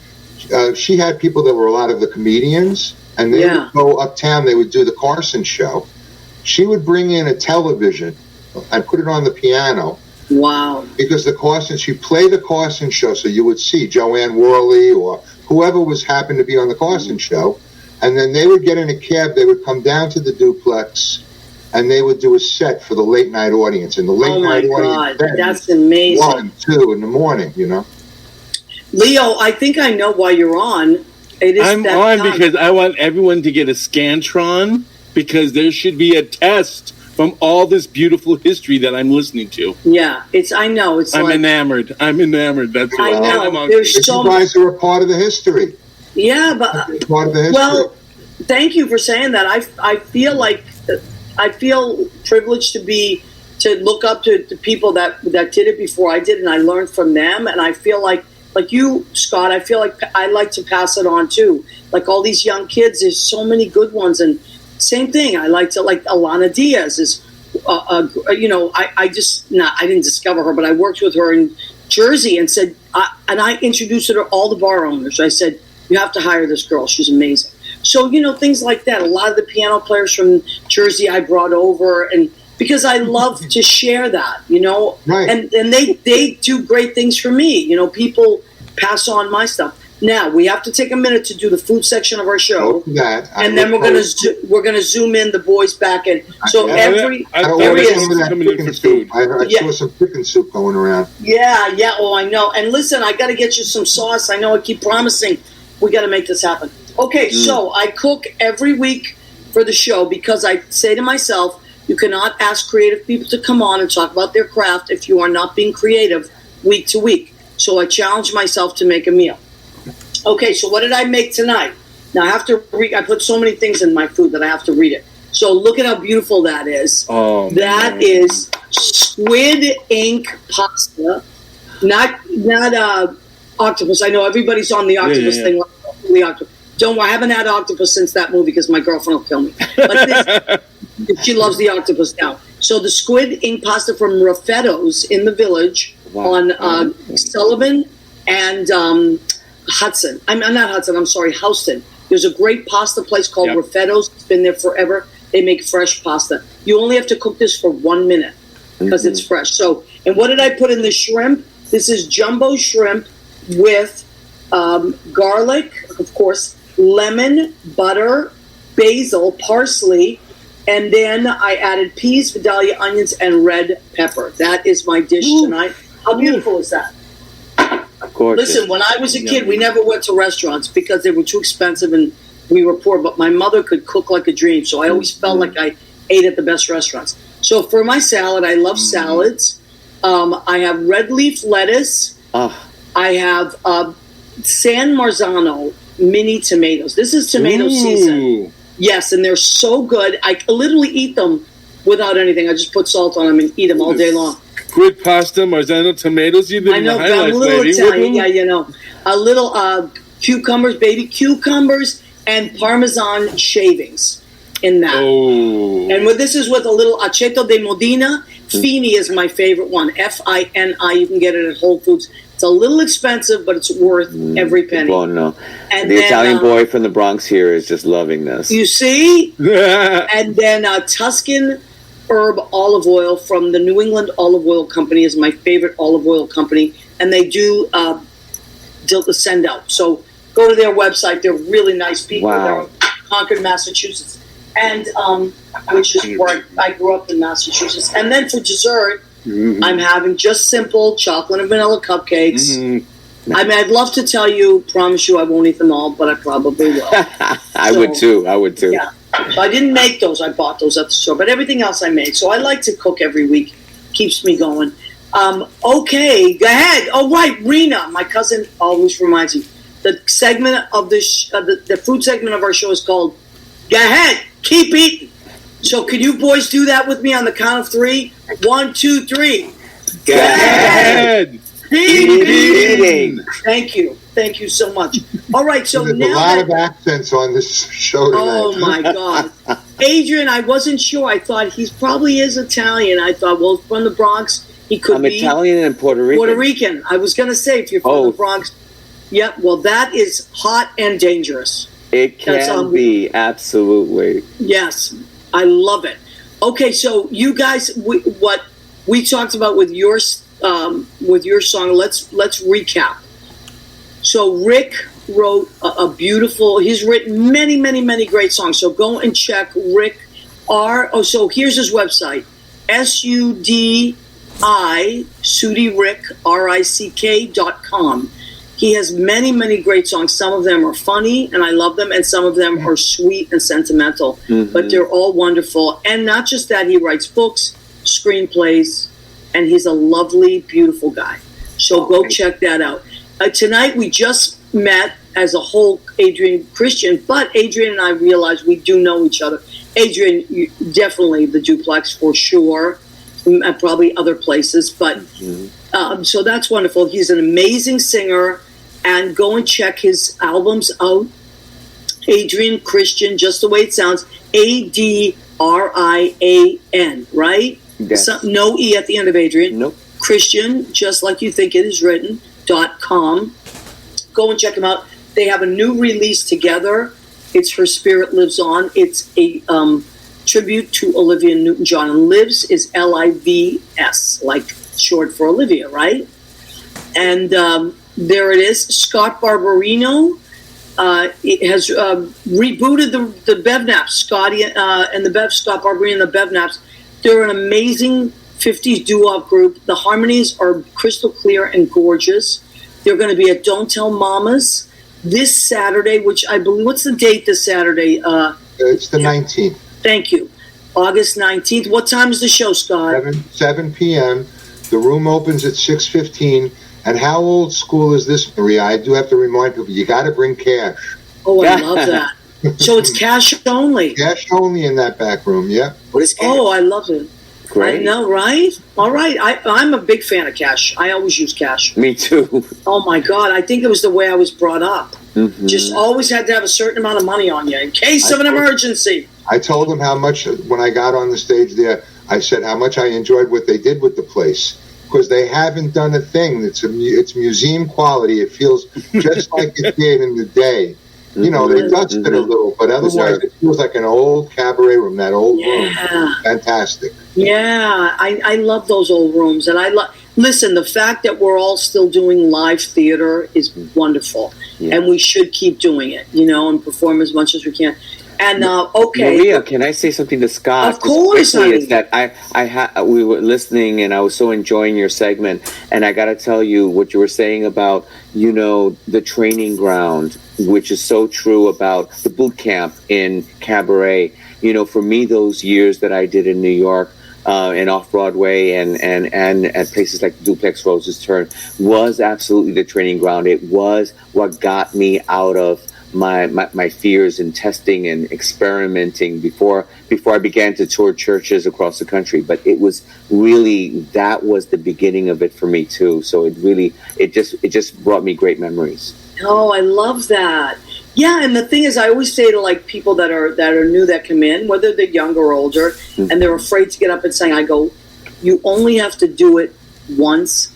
she had people that were a lot of the comedians, and they would go uptown. They would do the Carson show. She would bring in a television and put it on the piano. Wow! Because she'd play the Carson show, so you would see Joanne Worley or whoever happened to be on the Carson show. And then they would get in a cab, they would come down to the Duplex, and they would do a set for the late night audience. And the late night audience, that's amazing. 1, 2 in the morning, Leo, I think I know why you're on. I'm on because I want everyone to get a Scantron, because there should be a test from all this beautiful history that I'm listening to. Yeah, I know. I'm enamored. That's I know. You guys are a part of the history. Yeah, but part of the history. Well, thank you for saying that. I feel privileged to look up to the people that did it before I did, and I learned from them. And I feel like you, Scott, I feel like I like to pass it on too. Like all these young kids, there's so many good ones, and same thing. I like Alana Diaz is, I didn't discover her, but I worked with her in Jersey and said, and I introduced her to all the bar owners. I said, you have to hire this girl. She's amazing. So, things like that. A lot of the piano players from Jersey I brought over, and because I love to share that, Right. And they do great things for me. People pass on my stuff. Now we have to take a minute to do the food section of our show, and then we're gonna zoom in the boys back in. So I saw some chicken soup going around. Yeah. Oh, I know. And listen, I got to get you some sauce. I know I keep promising we got to make this happen. Okay, so I cook every week for the show because I say to myself, you cannot ask creative people to come on and talk about their craft if you are not being creative week to week. So I challenge myself to make a meal. Okay, so what did I make tonight? Now I have to read. I put so many things in my food that I have to read it. So look at how beautiful that is. Oh, that is squid ink pasta, not octopus. I know everybody's on the octopus thing. The octopus. Don't worry, I haven't had octopus since that movie because my girlfriend will kill me. But this, she loves the octopus now. So the squid ink pasta from Raffetto's in the Village on Sullivan and Hudson. I'm not Hudson. I'm sorry, Houston. There's a great pasta place called Raffetto's. It's been there forever. They make fresh pasta. You only have to cook this for 1 minute because it's fresh. So, and what did I put in the shrimp? This is jumbo shrimp with garlic, of course, lemon, butter, basil, parsley, and then I added peas, Vidalia onions, and red pepper. That is my dish tonight. How beautiful is that? Gorgeous. Listen, when I was a kid, we never went to restaurants because they were too expensive and we were poor, but my mother could cook like a dream, so I always felt like I ate at the best restaurants. So for my salad, I love salads. I have red leaf lettuce. I have San Marzano mini tomatoes. This is tomato season. Yes, and they're so good. I literally eat them without anything. I just put salt on them and eat them all day long. Squid pasta, Marzano tomatoes. You did I know, the I'm a highlights, little lady. Italian. Yeah, you know. A little cucumbers, baby cucumbers, and Parmesan shavings in that. Oh. And this is with a little aceto de Modena. Fini is my favorite one. Fini. You can get it at Whole Foods. It's a little expensive, but it's worth every penny. Well, no. And the then, Italian boy from the Bronx here is just loving this. You see? And then Tuscan herb olive oil from the New England Olive Oil Company is my favorite olive oil company. And they do send out. So go to their website. They're really nice people. Wow. They're in Concord, Massachusetts. And which is where I grew up in Massachusetts. And then for dessert, I'm having just simple chocolate and vanilla cupcakes. I mean, I'd love to tell you, promise you I won't eat them all, but I probably will. I would too. Yeah. So I didn't make those. I bought those at the store. But everything else I made. So I like to cook every week. Keeps me going. Okay, go ahead. Oh, right, Rena, my cousin, always reminds me. The segment of the food segment of our show is called Go Ahead, Keep Eating. So can you boys do that with me on the count of 3? 1, 2, 3. Go ahead. Keep eating. Thank you. Thank you so much. All right, so There's now a lot of accents on this show tonight. Oh my God, Adrian! I wasn't sure. I thought he probably is Italian. I thought, well, from the Bronx, he could be Italian and Puerto Rican. Puerto Rican. I was going to say if you're from the Bronx. Yep. Well, that is hot and dangerous. It can be, absolutely. Yes, I love it. Okay, so you guys, what we talked about with your song. Let's recap. So Rick wrote a beautiful. He's written many, many, many great songs. So go and check Rick So here's his website: SUDI SudiRick.com. He has many, many great songs. Some of them are funny, and I love them, and some of them are sweet and sentimental. But they're all wonderful. And not just that, he writes books, screenplays, and he's a lovely, beautiful guy. So go check that out. Tonight we just met as a whole, Adrian Christian, but Adrian and I realized we do know each other. Adrian, definitely the Duplex for sure, and probably other places, but so that's wonderful. He's an amazing singer, and go and check his albums out. Adrian Christian, just the way it sounds, Adrian, right? Yes. No E at the end of Adrian. Nope. Christian, just like you think it is written, .com. Go and check them out. They have a new release together. It's Her Spirit Lives On. It's a tribute to Olivia Newton-John. And Lives is Livs, like short for Olivia, right? And there it is. Scott Barbarino it has rebooted the Bevnaps. Scotty and the Scott Barbarino and the Bevnaps. They're an amazing 50s doo-wop group. The harmonies are crystal clear and gorgeous. They're going to be at Don't Tell Mamas this Saturday, which I believe, what's the date this Saturday? It's the 19th. Thank you. August 19th. What time is the show, Scott? 7 p.m. The room opens at 6:15. And how old school is this, Maria? I do have to remind people, you got to bring cash. Oh, I love that. So it's cash only. Cash only in that back room, yeah. What is cash? Oh, I love it. Great. I know, right? All right. I'm a big fan of cash. I always use cash. Me too. Oh, my God. I think it was the way I was brought up. Mhm. Just always had to have a certain amount of money on you in case of an emergency. I told them how much, when I got on the stage there, I said how much I enjoyed what they did with the place. Because they haven't done a thing. It's museum quality. It feels just like it did in the day. You know, they dusted a little, but otherwise it feels like an old cabaret room, that old room. Fantastic. Yeah, I love those old rooms. And listen, the fact that we're all still doing live theater is wonderful. Yeah. And we should keep doing it, and perform as much as we can. And okay, Maria, can I say something to Scott? Of course, is that we were listening, and I was so enjoying your segment, and I got to tell you what you were saying about the training ground, which is so true about the boot camp in cabaret. For me, those years that I did in New York. And off Broadway and at places like Duplex Roses Turn was absolutely the training ground. It was what got me out of my fears in testing and experimenting before I began to tour churches across the country. But it was really, that was the beginning of it for me too. So it just brought me great memories. Oh, I love that. Yeah, and the thing is, I always say to people that are new that come in, whether they're younger or older, and they're afraid to get up and sing, I go, you only have to do it once.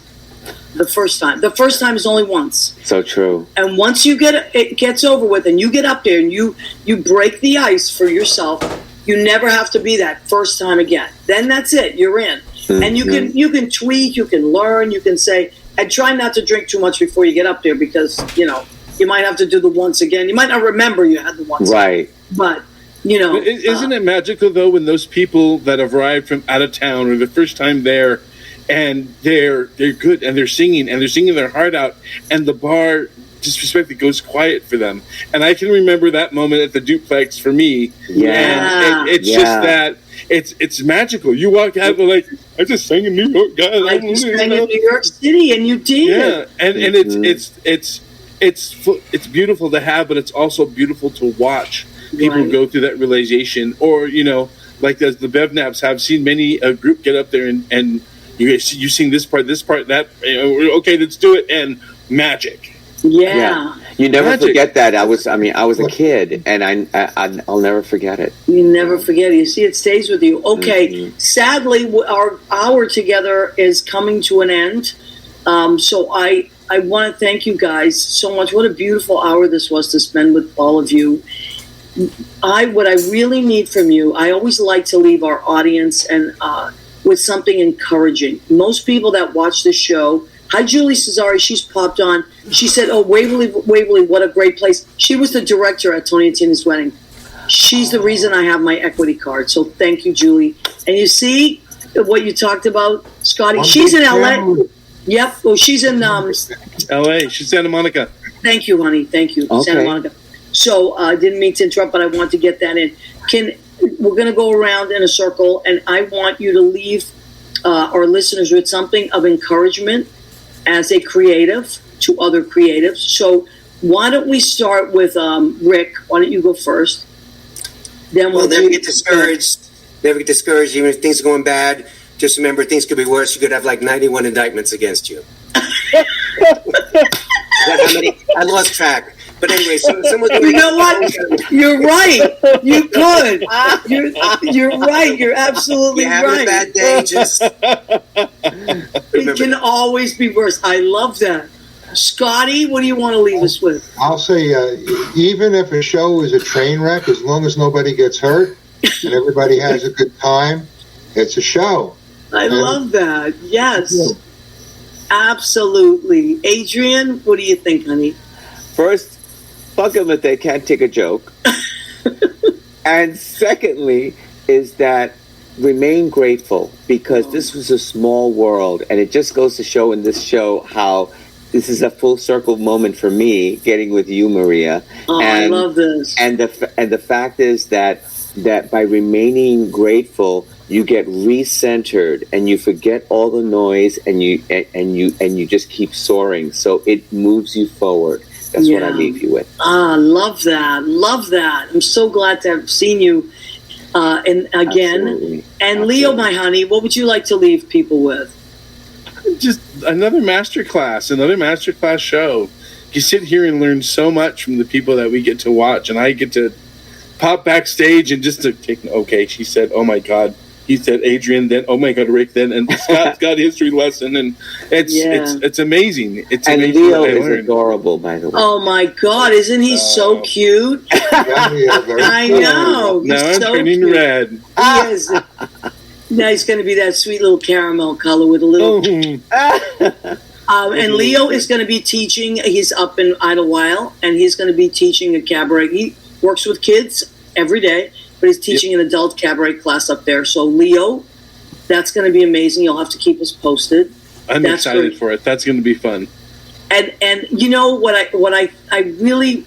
The first time. The first time is only once. So true. And once it gets over with, and you get up there and you break the ice for yourself, you never have to be that first time again. Then that's it. You're in. Mm-hmm. And you can tweak, you can learn, you can say, and try not to drink too much before you get up there because, you might have to do the once again. You might not remember you had the once right. again. But, Isn't it magical, though, when those people that have arrived from out of town or the first time there, and they're good, and they're singing their heart out, and the bar disrespectfully goes quiet for them. And I can remember that moment at the Duplex for me. Yeah. And it's just that it's magical. You walk out and like, I just sang in New York, guys. I just sang in New York City, and you did. Yeah, and it's beautiful to have, but it's also beautiful to watch people go through that realization. Or like as the Bevnaps have seen many a group get up there and you sing this part, that. Okay, let's do it, and magic. Yeah. You never forget that. I was a kid, and I'll never forget it. You never forget it. You see, it stays with you. Okay, sadly, our hour together is coming to an end. So I want to thank you guys so much. What a beautiful hour this was to spend with all of you. What I really need from you, I always like to leave our audience and with something encouraging. Most people that watch this show, hi, Julie Cesari, she's popped on. She said, oh, Waverly, what a great place. She was the director at Tony and Tina's wedding. She's the reason I have my equity card. So thank you, Julie. And you see what you talked about, Scotty? She's in LA. Yep. Well, she's in LA. She's Santa Monica. Thank you, honey. Thank you, Okay. Santa Monica. So I didn't mean to interrupt, but I want to get that in. We're going to go around in a circle, and I want you to leave our listeners with something of encouragement as a creative to other creatives. So why don't we start with Rick? Why don't you go first? Then we'll never get discouraged. Never get discouraged, even if things are going bad. Just remember, things could be worse. You could have like 91 indictments against you. How many? I lost track. But anyway, someone. You know what? You're right. You could. You're right. You're absolutely you have right. a bad day, just it can always be worse. I love that. Scotty, what do you want to leave us with? I'll say, even if a show is a train wreck, as long as nobody gets hurt and everybody has a good time, it's a show. I love that. Yes. Yeah. Absolutely. Adrian, what do you think, honey? First, fuck them if they can't take a joke. And secondly, is that remain grateful, because this was a small world, and it just goes to show in this show how this is a full circle moment for me getting with you, Maria. Oh, I love this. And the fact is that by remaining grateful, you get recentered and you forget all the noise and you just keep soaring. So it moves you forward. That's what I leave you with. Love that. Love that. I'm so glad to have seen you and again. Absolutely. And Leo, my honey, what would you like to leave people with? Just another masterclass show. You sit here and learn so much from the people that we get to watch, and I get to pop backstage and just to take. Okay, she said, "Oh my God." He said Adrian, then oh my God, Rick, then and Scott's got a history lesson, and it's amazing. It's and amazing. Leo is adorable, by the way. Oh my God, isn't he so cute? I know. Now I'm so turning cute. red. He is. Now he's going to be that sweet little caramel color with a little. And Leo is going to be teaching. He's up in Idlewild, and he's going to be teaching a cabaret. He works with kids every day, but he's teaching an adult cabaret class up there. So Leo, that's going to be amazing. You'll have to keep us posted. I'm excited for it. That's going to be fun. And you know what I really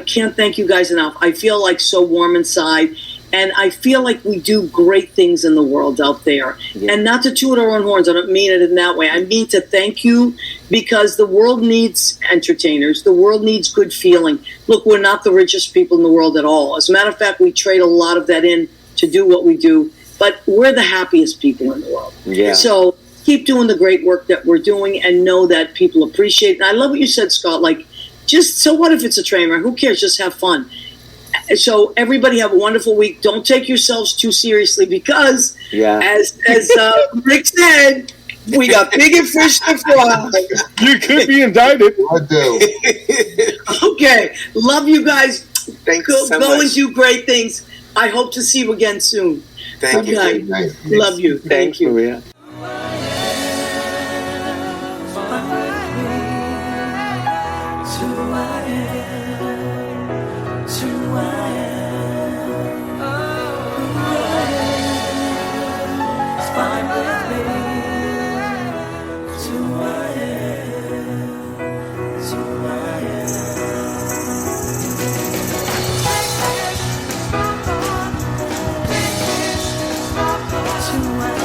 can't thank you guys enough. I feel like so warm inside. And I feel like we do great things in the world out there. Yeah. And not to toot our own horns, I don't mean it in that way. I mean to thank you because the world needs entertainers. The world needs good feeling. Look, we're not the richest people in the world at all. As a matter of fact, we trade a lot of that in to do what we do. But we're the happiest people in the world. Yeah. So keep doing the great work that we're doing and know that people appreciate it. And I love what you said, Scott. Like, just so what if it's a train wreck? Who cares? Just have fun. So everybody have a wonderful week. Don't take yourselves too seriously because, as Rick said, we got bigger fish to fry. You could be indicted. I do. Okay. Love you guys. Thanks Go so much. and do great things. I hope to see you again soon. Thank you. Love you. Thanks, you. Maria. To